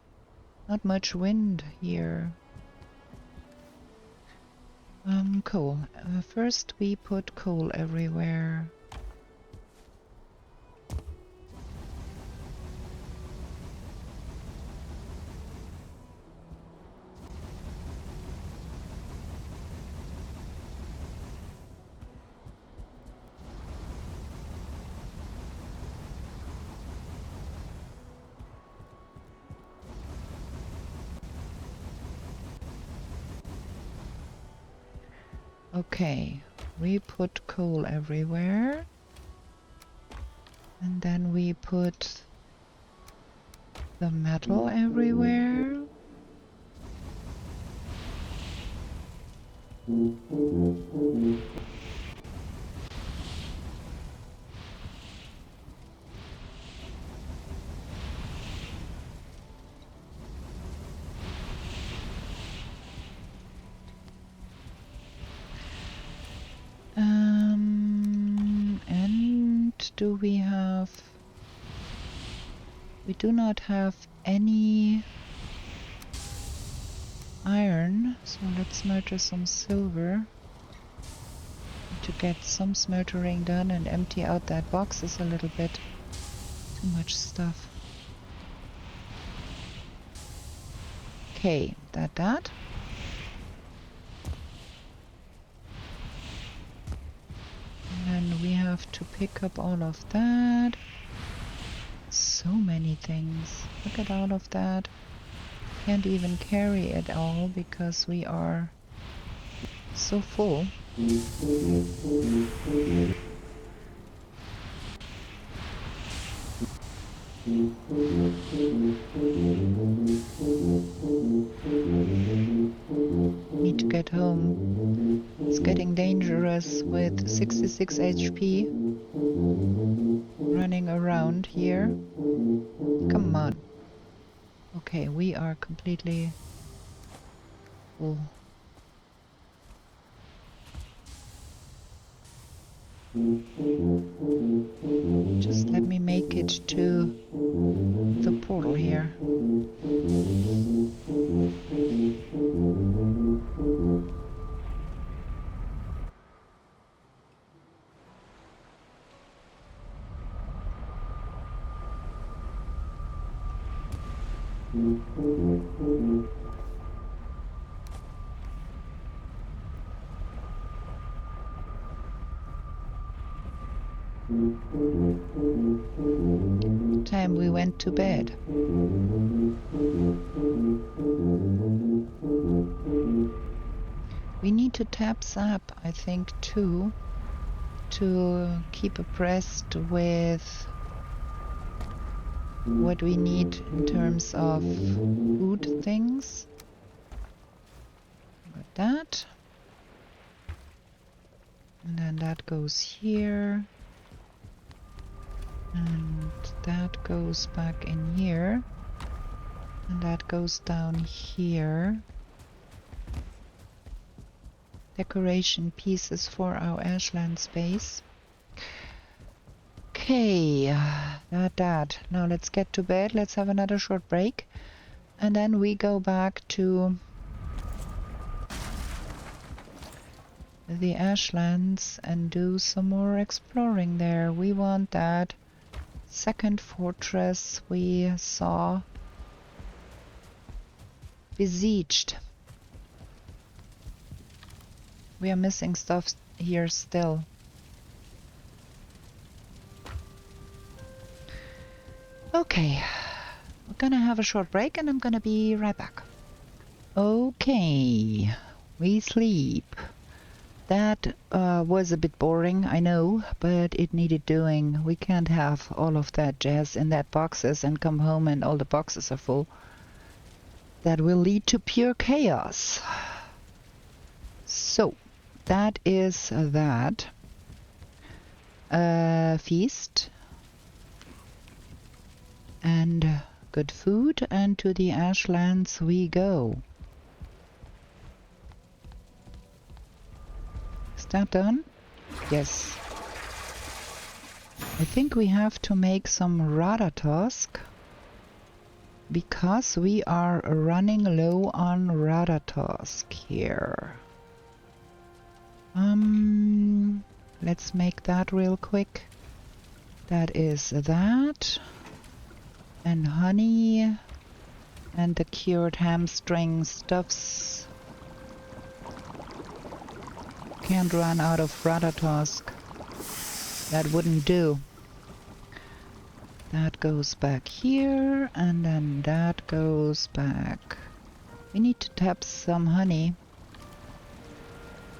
much wind here. Coal. First we put coal everywhere. Okay, we put coal everywhere. And then we put the metal everywhere. And do we have... We do not have any iron, so let's smelter some silver to get some smeltering done and empty out that box is a little bit too much stuff. Okay, that. And then we have to pick up all of that. So many things. Look at all of that. Can't even carry it all because we are so full. Need to get home. It's getting dangerous with 66 HP running around here. Come on. Okay, we are completely full. Just let me make it to the portal here. Time we went to bed. We need to tap Zap, I think, too, to keep abreast with what we need in terms of food things. Like that. And then that goes here. And that goes back in here. And that goes down here. Decoration pieces for our ashland space. Okay, that. Now let's get to bed. Let's have another short break. And then we go back to the ashlands and do some more exploring there. We want that second fortress we saw besieged. We are missing stuff here still. Okay, we're gonna have a short break and I'm gonna be right back. Okay, we sleep. That was a bit boring, I know, but it needed doing. We can't have all of that jazz in that boxes and come home and all the boxes are full. That will lead to pure chaos. So, that is that. Feast. And good food, and to the ashlands we go. Is that done? Yes. I think we have to make some Ratatosk because we are running low on Ratatosk here. Let's make that real quick. That is that. And honey. And the cured hamstring stuffs. Can't run out of Ratatosk. That wouldn't do. That goes back here, and then that goes back. We need to tap some honey.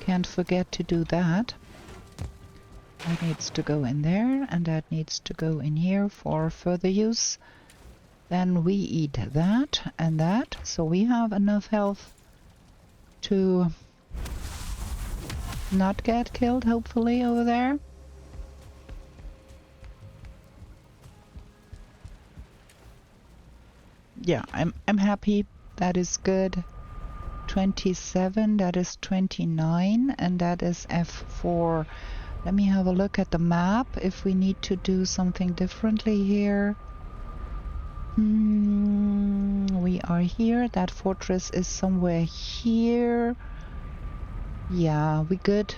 Can't forget to do that. That needs to go in there, and that needs to go in here for further use. Then we eat that and that, so we have enough health to not get killed, hopefully, over there. Yeah, I'm happy. That is good. 27, that is 29, and that is F4. Let me have a look at the map if we need to do something differently here. We are here. That fortress is somewhere here. Yeah, we good.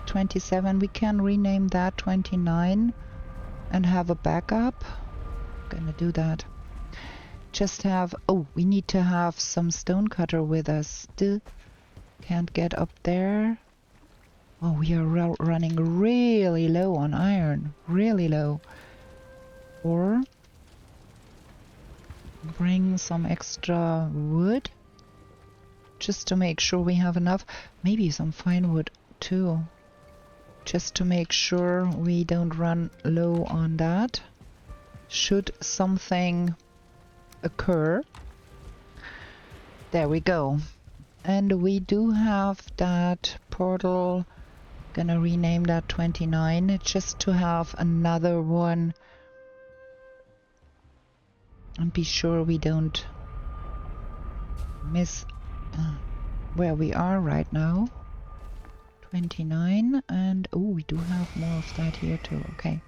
27. We can rename that 29 and have a backup. Gonna do that. Just have... Oh, we need to have some stonecutter with us. Still can't get up there. Oh, we are running really low on iron. Really low. Or bring some extra wood. Just to make sure we have enough. Maybe some fine wood too. Just to make sure we don't run low on that. Should something occur. There we go. And we do have that portal. Gonna rename that 29 just to have another one. And be sure we don't miss where we are right now. 29, and oh, we do have more of that here too. Okay,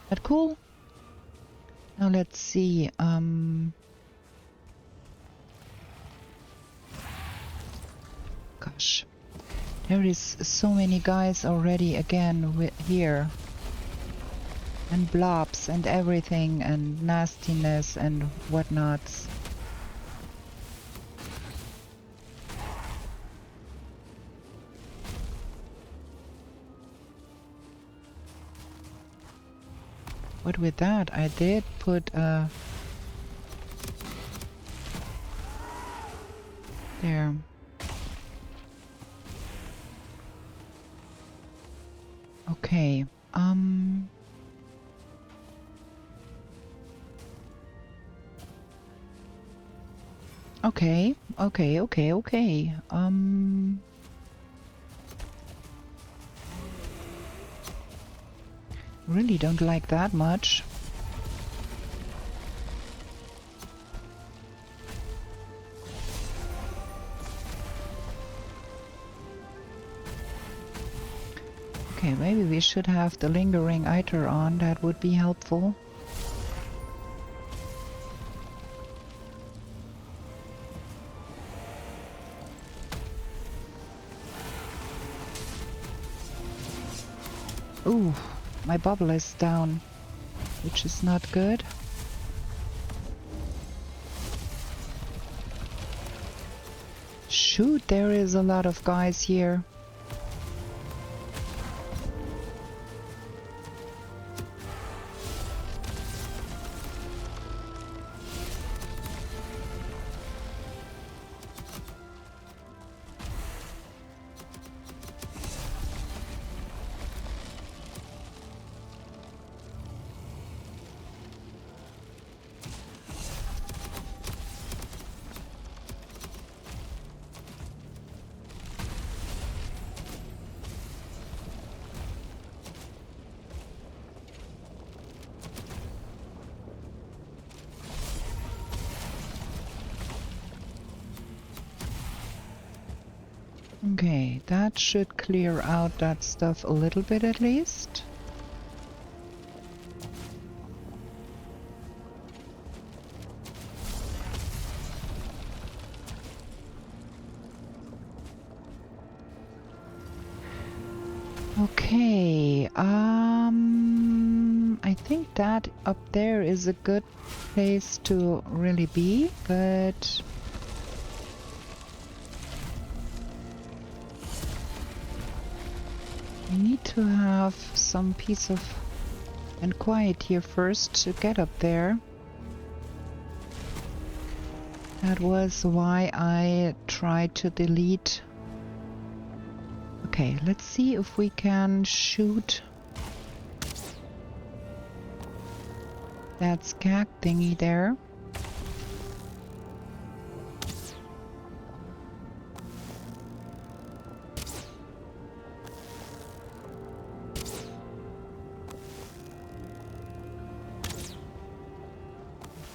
that cool. Now let's see. Gosh, there is so many guys already again here, and blobs and everything and nastiness and whatnots. But with that, I did put there. Okay. Okay. Really don't like that much. Okay, maybe we should have the lingering iter on. That would be helpful. Ooh, my bubble is down, which is not good. Shoot, there is a lot of guys here. Okay, that should clear out that stuff a little bit at least. Okay, I think that up there is a good place to really be, but we need to have some peace of and quiet here first to get up there. That was why I tried to delete. Okay, let's see if we can shoot that skag thingy there.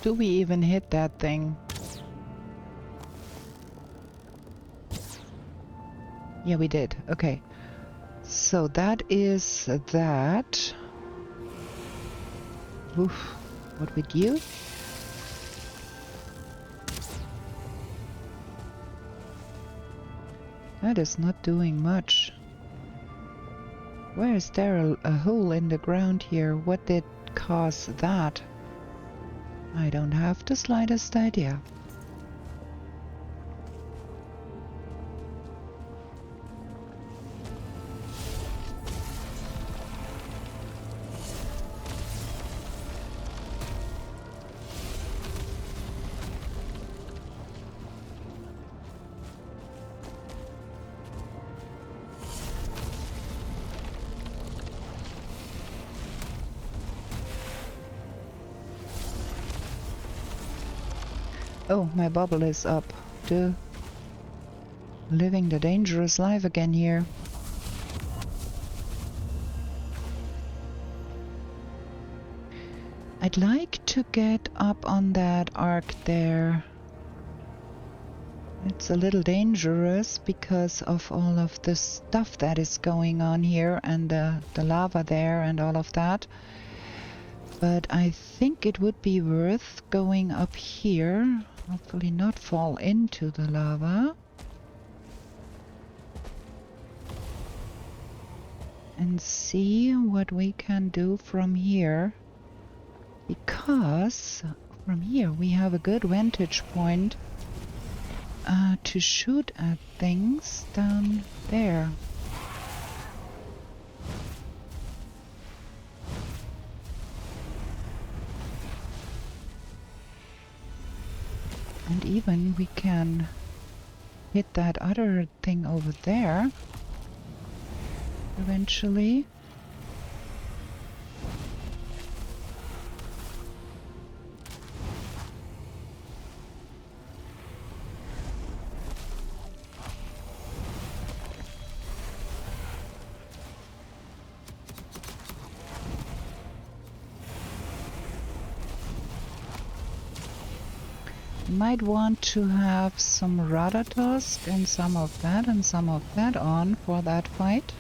Do we even hit that thing? Yeah, we did. Okay. So that is that. Oof. What with you? That is not doing much. Where is there a hole in the ground here? What did cause that? I don't have the slightest idea. Oh, my bubble is up. Living the dangerous life again here. I'd like to get up on that arc there. It's a little dangerous because of all of the stuff that is going on here and the lava there and all of that. But I think it would be worth going up here. Hopefully not fall into the lava. And see what we can do from here. Because from here we have a good vantage point to shoot at things down there. even we can hit that other thing over there eventually. Might want to have some rudder tusk and some of that on for that fight.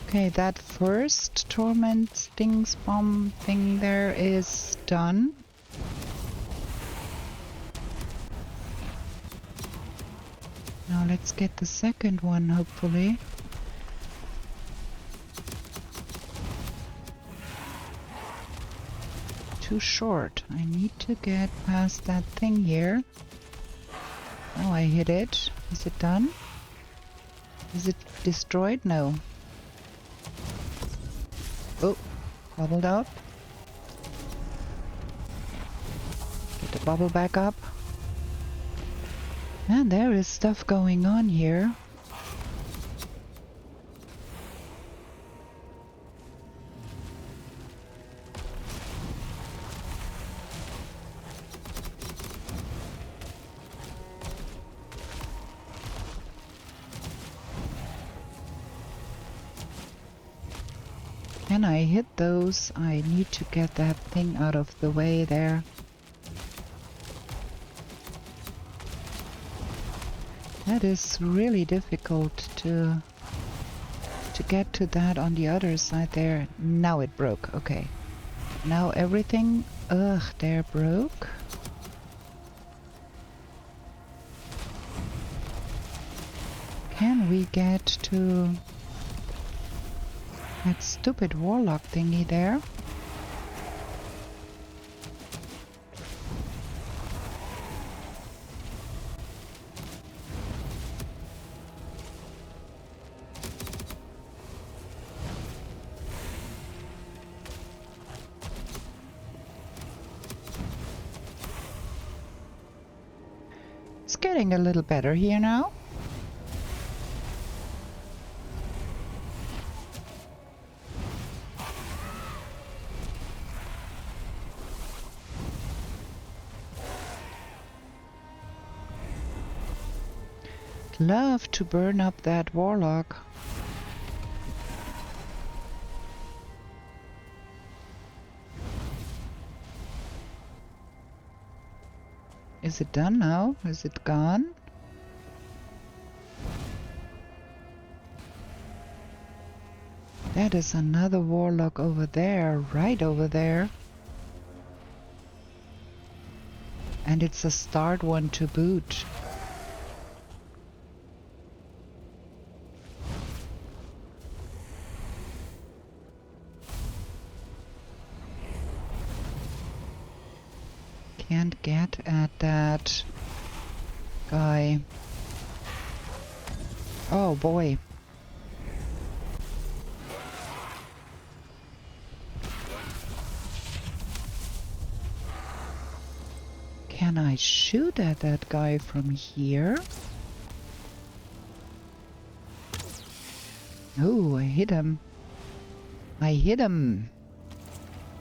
Okay, that first torment stings bomb thing there is done. Now let's get the second one, hopefully. Too short. I need to get past that thing here. Oh, I hit it. Is it done? Is it destroyed? No. Oh, bubbled out. Get the bubble back up. And there is stuff going on here. Can I hit those? I need to get that thing out of the way there. That is really difficult to get to that on the other side there. Now it broke. Okay. Now everything, there broke. Can we get to that stupid warlock thingy there? It's getting a little better here now. Love to burn up that warlock. Is it done now? Is it gone? That is another warlock over there, right over there. And it's a start one to boot. Can't get at that guy. Oh boy. Can I shoot at that guy from here? Oh, I hit him. I hit him.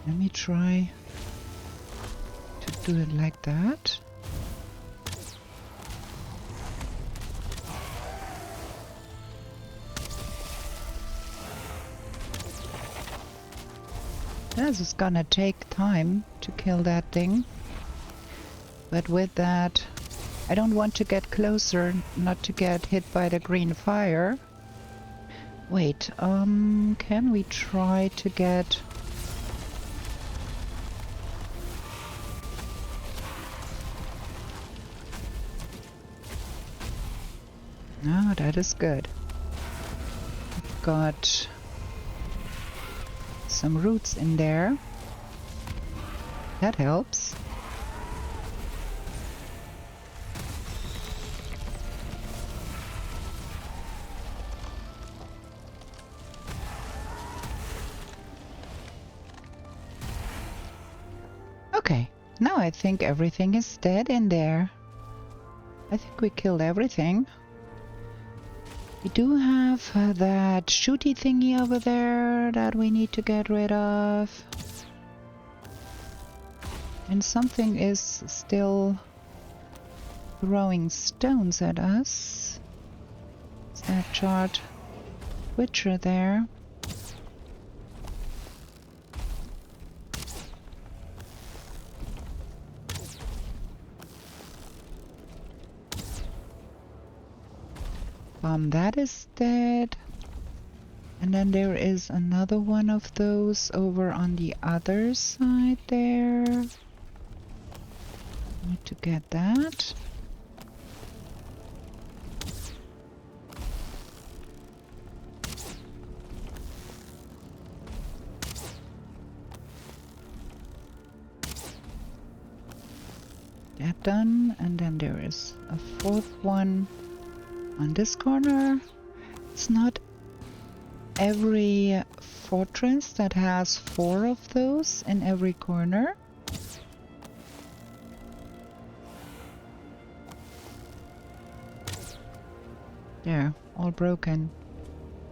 Let me try to do it like that. This is gonna take time to kill that thing. But with that, I don't want to get closer, not to get hit by the green fire. Wait, can we try to get... No, that is good. I've got some roots in there. That helps. Okay, now I think everything is dead in there. I think we killed everything. We do have that shooty thingy over there that we need to get rid of. And something is still throwing stones at us. Is that charred Witcher there? That is dead. And then there is another one of those over on the other side there. Need to get that. That done. And then there is a fourth one on this corner. It's not every fortress that has 4 of those in every corner. There, all broken.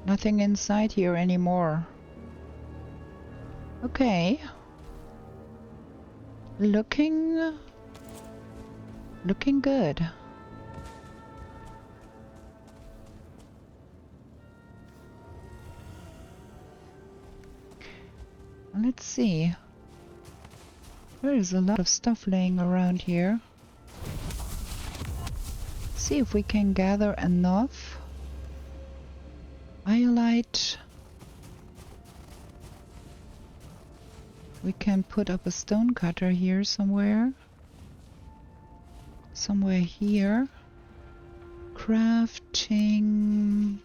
Nothing inside here anymore. Okay. Looking good. Let's see. There is a lot of stuff laying around here. See if we can gather enough iolite. We can put up a stone cutter here somewhere. Somewhere here. Crafting.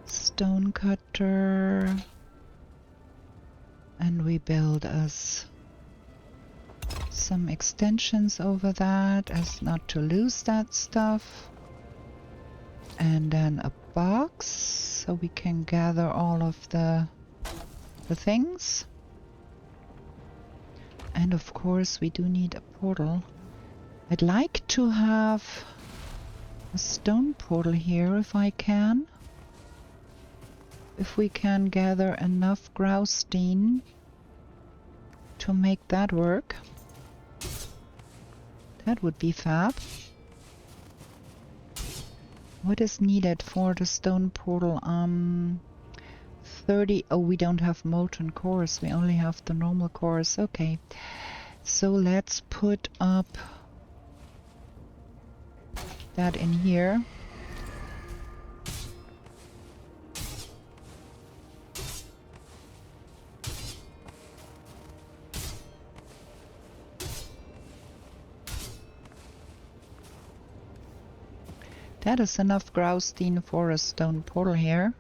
Stone cutter. And we build us some extensions over that as not to lose that stuff. And then a box so we can gather all of the things. And of course we do need a portal. I'd like to have a stone portal here if I can. If we can gather enough graustein to make that work. That would be fab. What is needed for the stone portal? 30. Oh, we don't have molten cores. We only have the normal cores. Okay. So let's put up that in here. That is enough graustein for a stone portal here.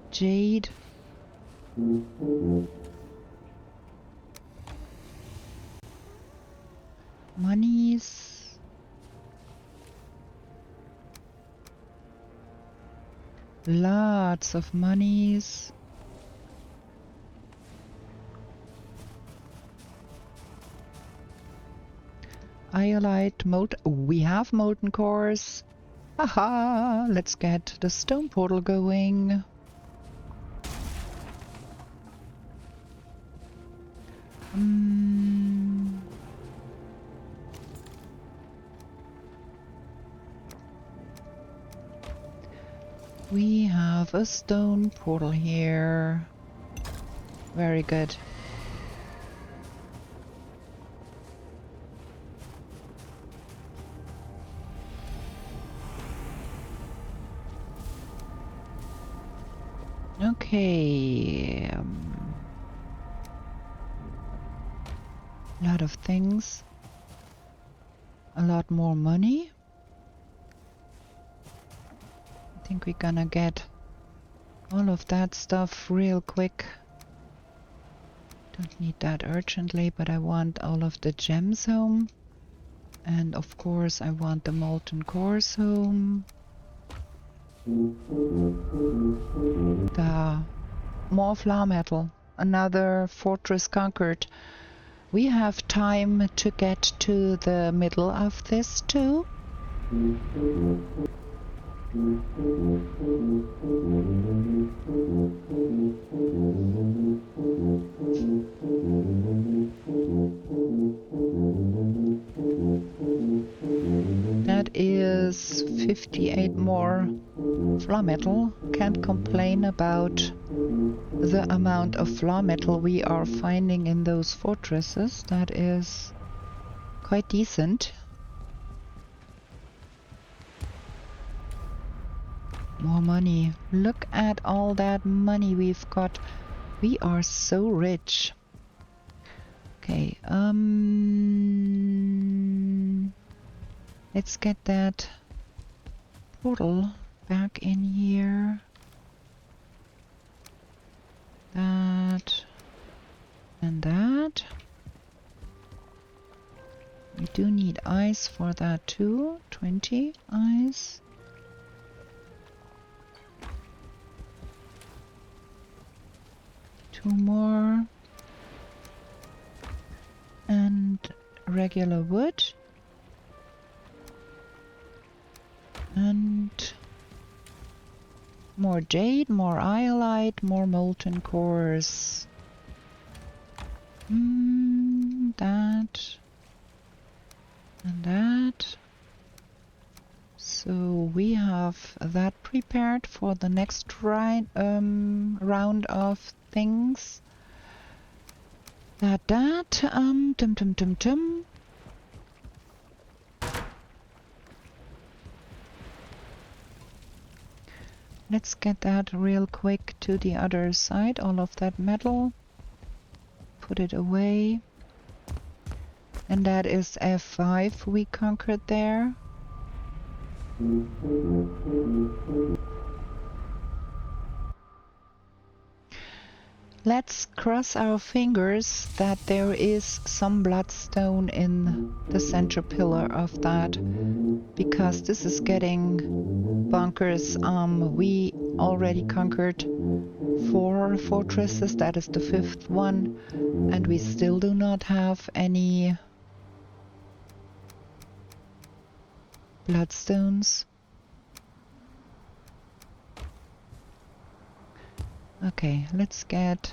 Jade. Monies. Lots of monies. Iolite, we have molten cores. Haha, let's get the stone portal going. We have a stone portal here. Very good. Okay. A lot of things. A lot more money. think we're gonna get all of that stuff real quick. Don't need that urgently, but I want all of the gems home. And of course I want the molten cores home. The more flour metal. Another fortress conquered. We have time to get to the middle of this too. That is 58 more flour metal. Can't complain about the amount of flour metal we are finding in those fortresses. That is quite decent. More money. Look at all that money we've got. We are so rich. Okay, let's get that portal back in here. That and that. We do need ice for that too. 20 ice. Two more. And regular wood. And more jade, more iolite, more molten cores. That and that. So we have that prepared for the next round of things. Let's get that real quick to the other side, all of that metal. Put it away. And that is F5 we conquered there. Let's cross our fingers that there is some bloodstone in the center pillar of that, because this is getting bonkers. We already conquered 4 fortresses, that is the 5th one, and we still do not have any bloodstones. Okay, let's get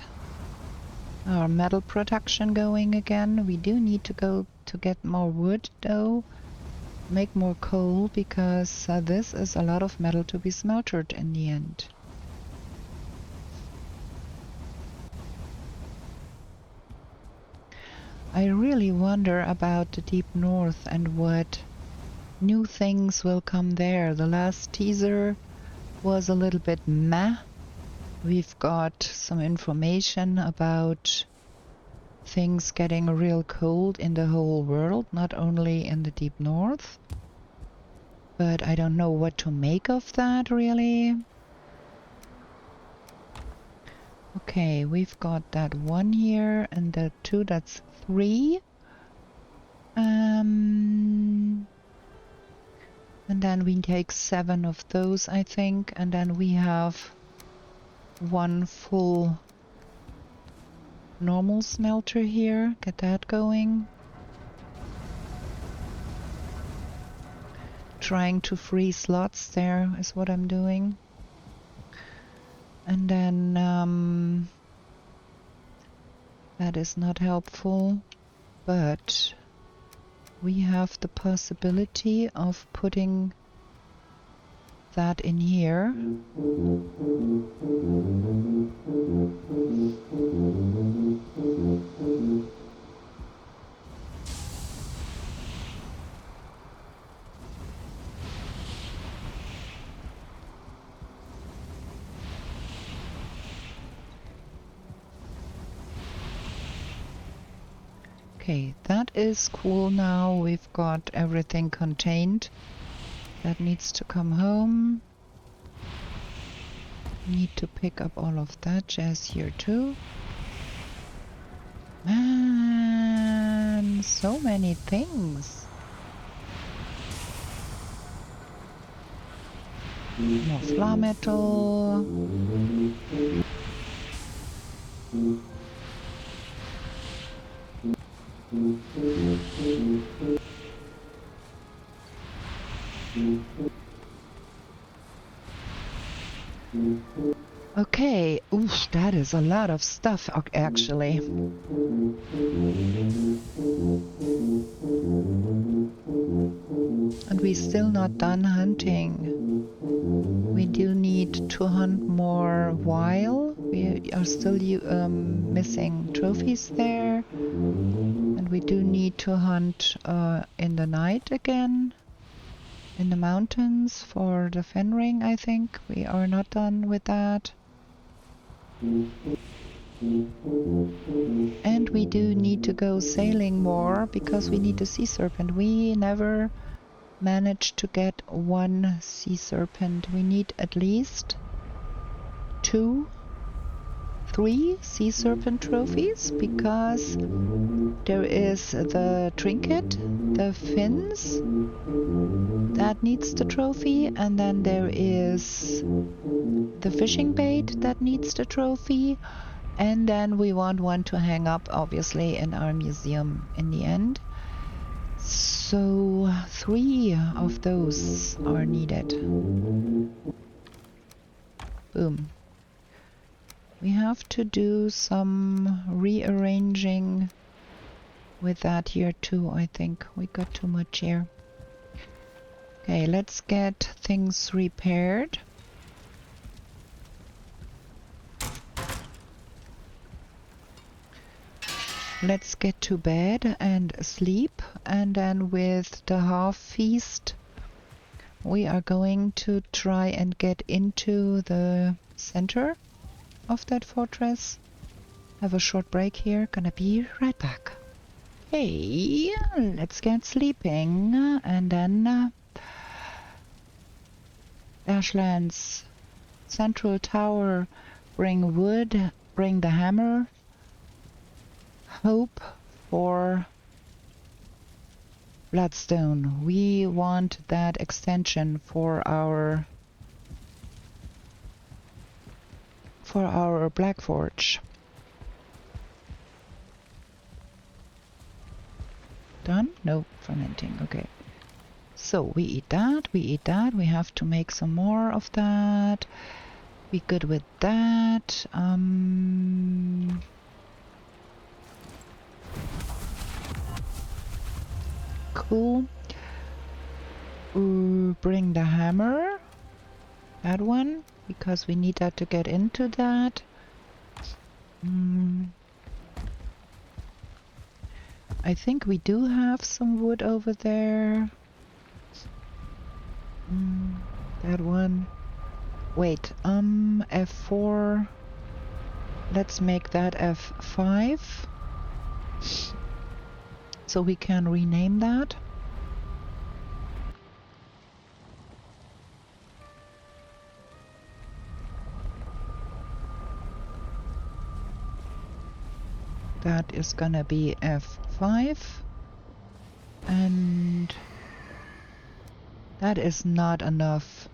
our metal production going again. We do need to go to get more wood though, make more coal, because this is a lot of metal to be smelted in the end. I really wonder about the deep north and what new things will come there. The last teaser was a little bit meh. We've got some information about things getting real cold in the whole world, not only in the deep north. But I don't know what to make of that, really. Okay, we've got that 1 here and the 2, that's 3. And then we take 7 of those, I think, and then we have 1 full normal smelter here. Get that going. Trying to free slots there is what I'm doing. And then that is not helpful, but we have the possibility of putting that in here. Okay, that is cool now. We've got everything contained. That needs to come home. Need to pick up all of that jazz here too. Man, so many things. More flour metal. Okay, oof, that is a lot of stuff actually. And we're still not done hunting. We do need to hunt more while. We are still missing trophies there. And we do need to hunt in the night again. In the mountains for the fen ring, I think. We are not done with that. And we do need to go sailing more because we need a sea serpent. We never managed to get one sea serpent. We need at least 2, 3 sea serpent trophies because there is the trinket, the fins, that needs the trophy, and then there is the fishing bait that needs the trophy, and then we want one to hang up obviously in our museum in the end. So 3 of those are needed. Boom. We have to do some rearranging with that here too, I think. We got too much here. Okay, let's get things repaired. Let's get to bed and sleep, and then with the half feast we are going to try and get into the center of that fortress. Have a short break here, gonna be right back. Hey, let's get sleeping, and then Ashlands Central Tower, bring wood, bring the hammer, hope for bloodstone. We want that extension for our Black Forge. Done? No, fermenting. Okay. So we eat that, we have to make some more of that. Be good with that. Cool. Bring the hammer. That one, because we need that to get into that. I think we do have some wood over there. That one. Wait, F4. Let's make that F5. So we can rename that. That is gonna be F5. And that is not enough.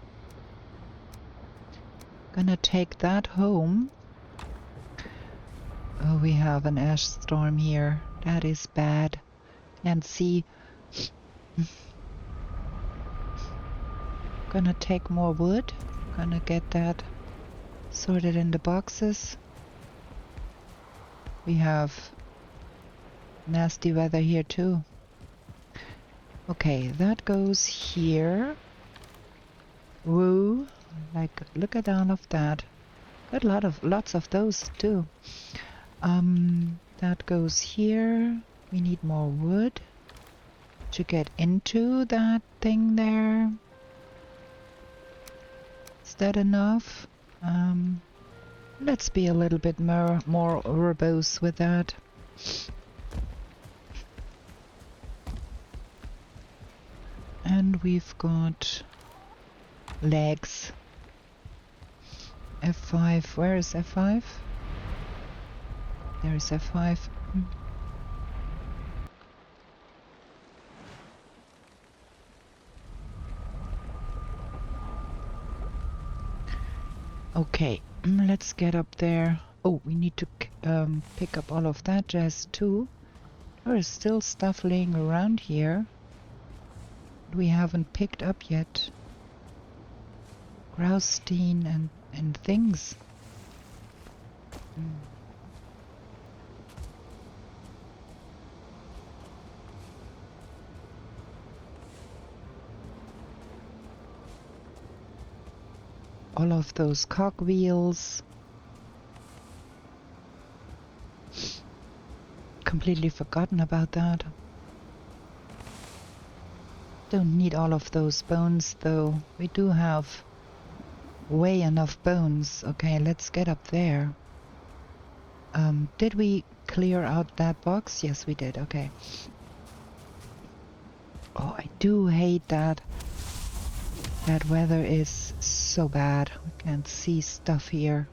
Gonna take that home. Oh, we have an ash storm here. That is bad. And see. Gonna take more wood. Gonna get that sorted in the boxes. We have nasty weather here too. Okay, that goes here. Woo! Like, look at all of that. Got lots of those too. That goes here. We need more wood to get into that thing there. Is that enough? Let's be a little bit more verbose with that. And we've got legs. F5. Where is F5? There is F5. Okay, let's get up there. Oh, we need to pick up all of that jazz too. There is still stuff laying around here we haven't picked up yet. Graustein and things. All of those cogwheels. Completely forgotten about that. Don't need all of those bones though. We do have way enough bones. Okay, let's get up there. Did we clear out that box? Yes, we did. Okay. Oh, I do hate that. That weather is so bad. We can't see stuff here.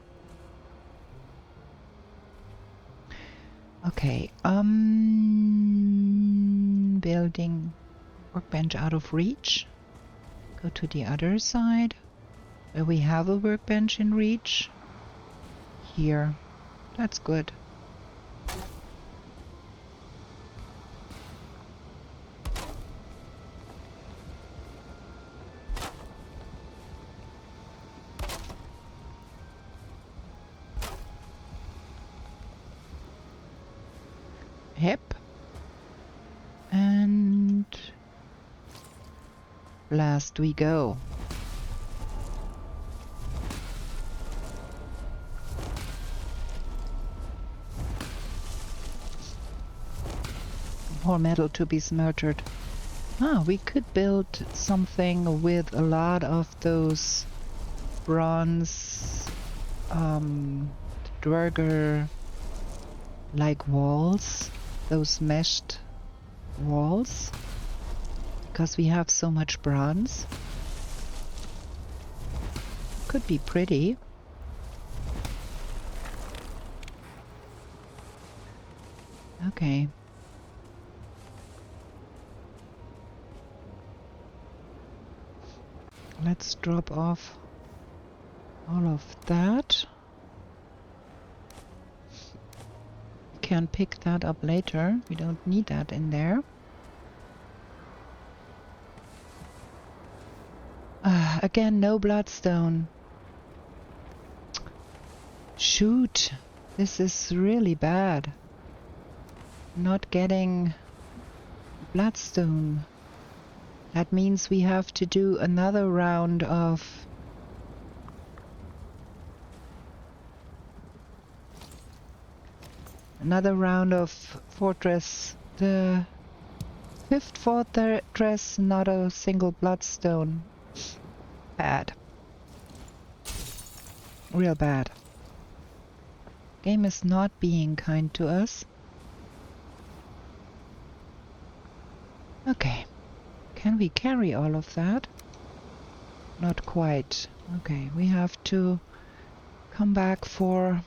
Okay. Building workbench out of reach. Go to the other side. Where we have a workbench in reach. Here. That's good. Hip. And blast we go. More metal to be smelted. We could build something with a lot of those bronze Dwerger like walls, those meshed walls, because we have so much bronze. Could be pretty. Okay. Let's drop off all of that. Can pick that up later. We don't need that in there. Again, no bloodstone. Shoot, this is really bad. Not getting bloodstone. That means we have to do another round of fortress. The 5th fortress, not a single bloodstone. Bad. Real bad. Game is not being kind to us. Okay. Can we carry all of that? Not quite. Okay, we have to come back for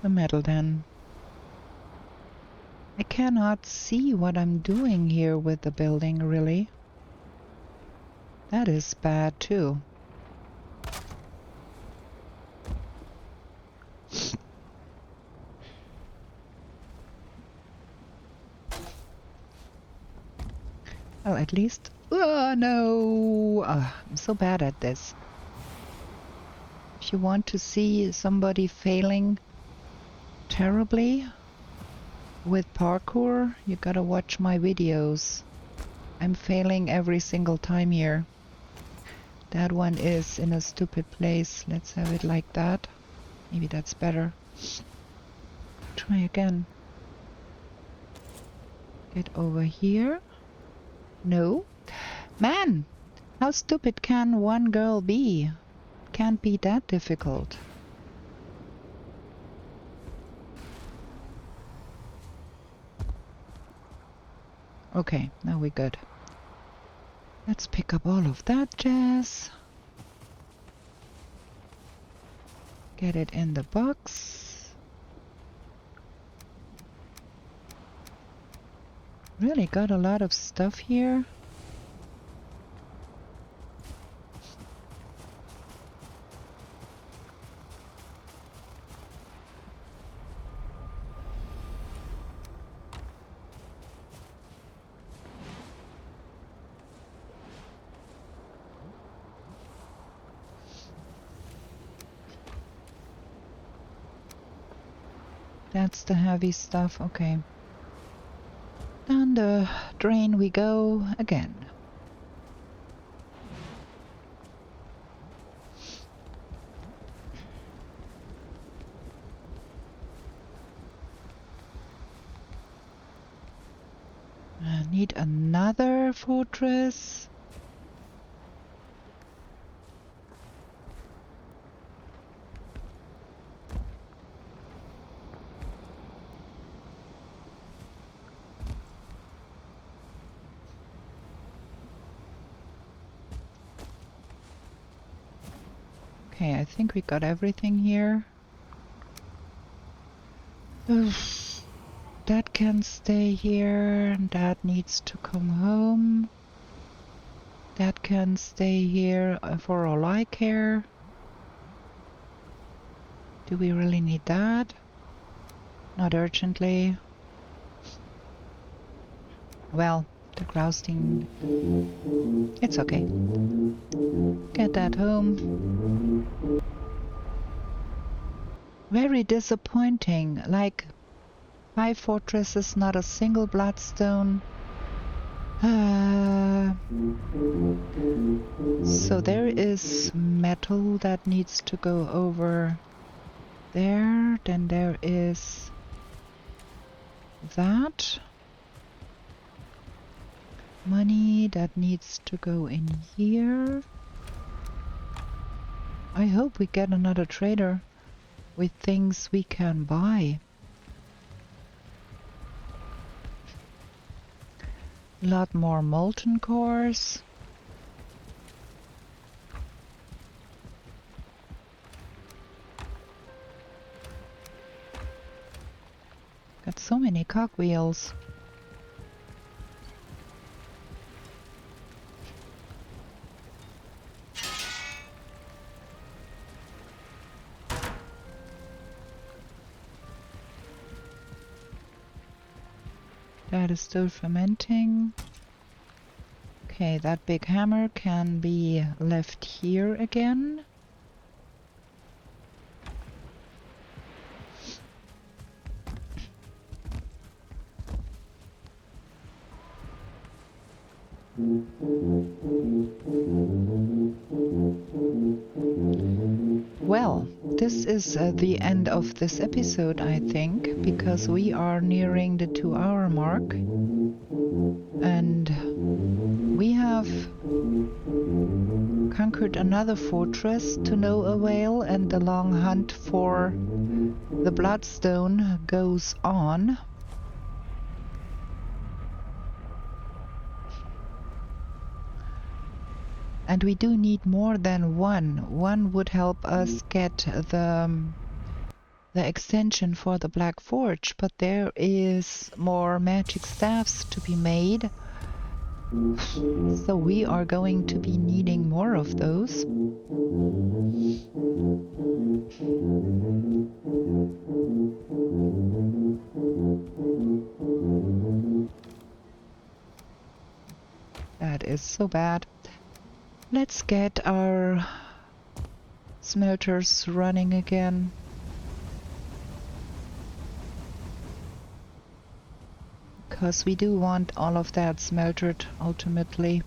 the metal then. I cannot see what I'm doing here with the building, really. That is bad too. Well, at least... Oh, no! I'm so bad at this. If you want to see somebody failing terribly with parkour, you gotta watch my videos. I'm failing every single time here. That one is in a stupid place. Let's have it like that. Maybe that's better. Try again. Get over here. No. Man! How stupid can one girl be? Can't be that difficult. Okay, now we're good. Let's pick up all of that jazz. Get it in the box. Really got a lot of stuff here. That's the heavy stuff, okay. Down the drain we go again. I need another fortress. Okay, I think we got everything here. Oof. That can stay here, and that needs to come home. That can stay here for all I care. Do we really need that? Not urgently. Well, the grousting... It's okay. Get that home. Very disappointing. Like, 5 fortresses, not a single bloodstone. So there is metal that needs to go over there. Then there is that. Money that needs to go in here. I hope we get another trader with things we can buy. Lot more molten cores. Got so many cogwheels. That is still fermenting. Okay, that big hammer can be left here again. Well, this is the end of this episode, I think, because we are nearing the 2-hour mark. And we have conquered another fortress to no avail, and the long hunt for the bloodstone goes on. And we do need more than one. One would help us get the extension for the Black Forge, but there is more magic staffs to be made. So we are going to be needing more of those. That is so bad. Let's get our smelters running again. Because we do want all of that smeltered ultimately.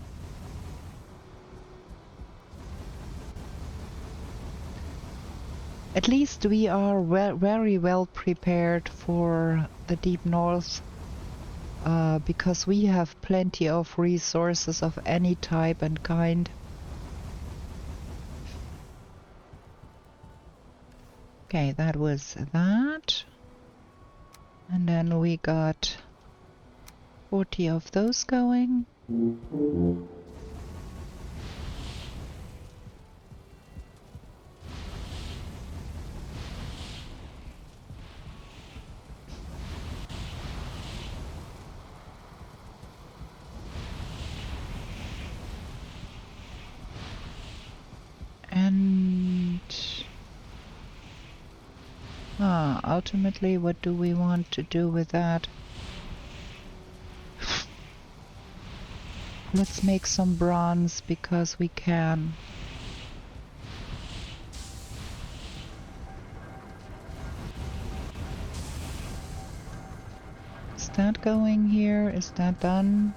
At least we are very well prepared for the deep north. Because we have plenty of resources of any type and kind. Okay, that was that. And then we got 40 of those going. ultimately, what do we want to do with that? Let's make some bronze because we can. Is that going here? Is that done?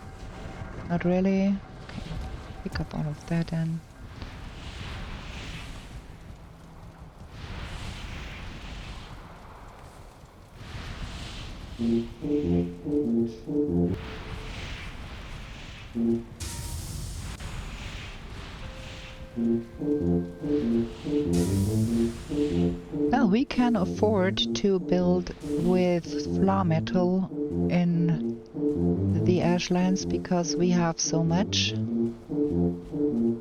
Not really. Okay, pick up all of that in. Well, we can afford to build with flaw metal in the ashlands because we have so much.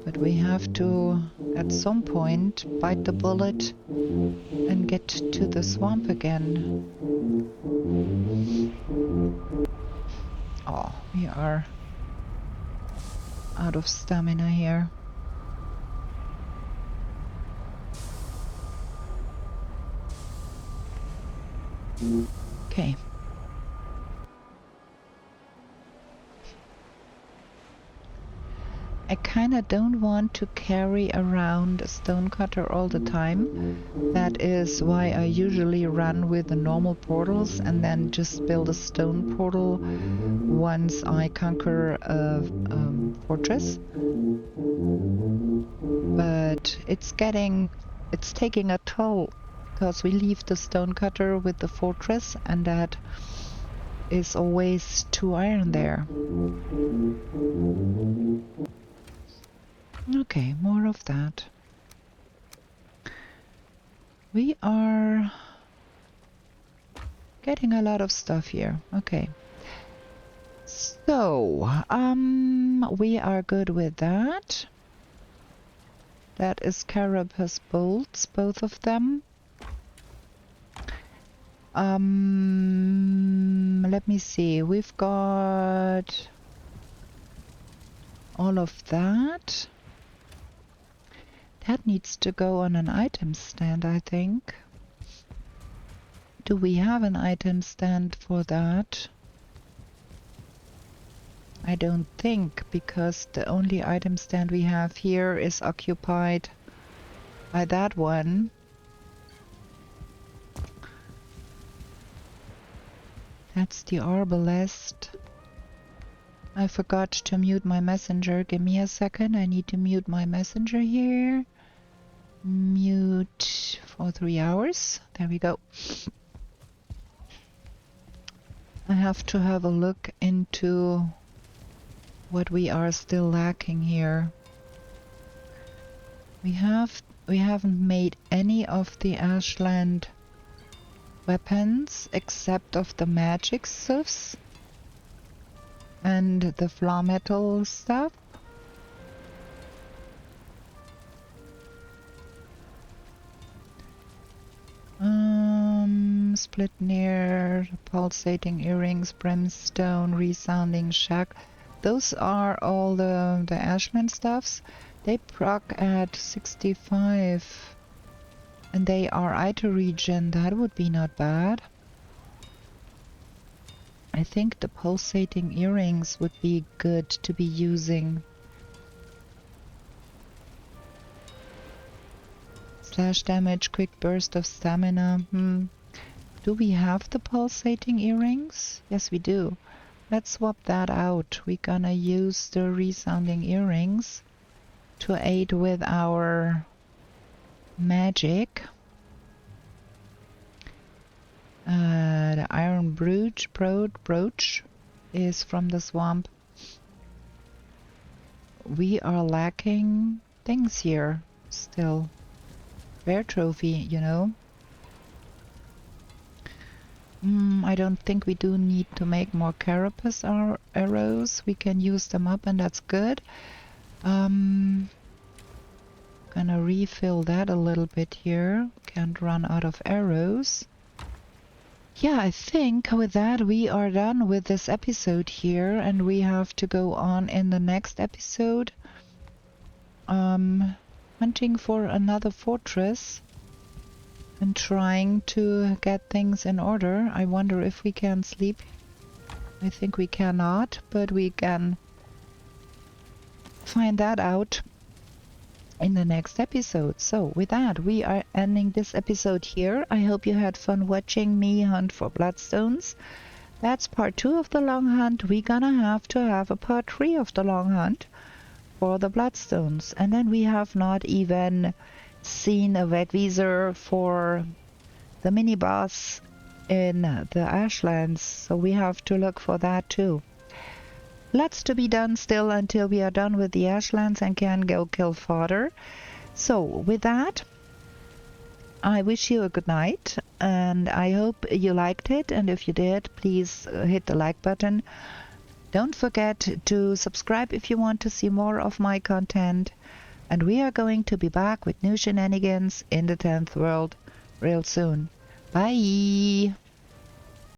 But we have to, at some point, bite the bullet and get to the swamp again. Oh, we are out of stamina here. Okay. I kinda don't want to carry around a stone cutter all the time. That is why I usually run with the normal portals and then just build a stone portal once I conquer a fortress. But it's taking a toll because we leave the stone cutter with the fortress and that is always 2 iron there. Okay, more of that. We are getting a lot of stuff here. Okay. So, we are good with that. That is carapace bolts, both of them. Let me see. We've got all of that. That needs to go on an item stand, I think. Do we have an item stand for that? I don't think, because the only item stand we have here is occupied by that one. That's the arbalest. I forgot to mute my messenger. Give me a second. I need to mute my messenger here. Mute for 3 hours. There we go. I have to have a look into what we are still lacking here. We haven't made any of the ashland weapons except of the magic stuffs and the flaw metal stuff. Split near, pulsating earrings, brimstone, resounding shack. Those are all the ashland stuffs. They proc at 65 and they are iter regen. That would be not bad. I think the pulsating earrings would be good to be using. Slash damage, quick burst of stamina. Do we have the pulsating earrings? Yes, we do. Let's swap that out. We're gonna use the resounding earrings to aid with our magic. The iron brooch is from the swamp. We are lacking things here still. Rare trophy, you know. I don't think we do need to make more carapace arrows. We can use them up and that's good. Gonna refill that a little bit here. Can't run out of arrows. Yeah, I think with that we are done with this episode here and we have to go on in the next episode. Hunting for another fortress. and trying to get things in order. I wonder if we can sleep. I think we cannot, but we can find that out in the next episode. So with that, we are ending this episode here. I hope you had fun watching me hunt for bloodstones. That's part 2 of the long hunt. We're gonna have to have a part 3 of the long hunt for the bloodstones. And then we have not even seen a wegweezer for the mini boss in the Ashlands, so we have to look for that too. Lots to be done still until we are done with the Ashlands and can go kill fodder. So with that, I wish you a good night, and I hope you liked it, and if you did, please hit the like button. Don't forget to subscribe if you want to see more of my content, and we are going to be back with new shenanigans in the 10th world real soon. Bye!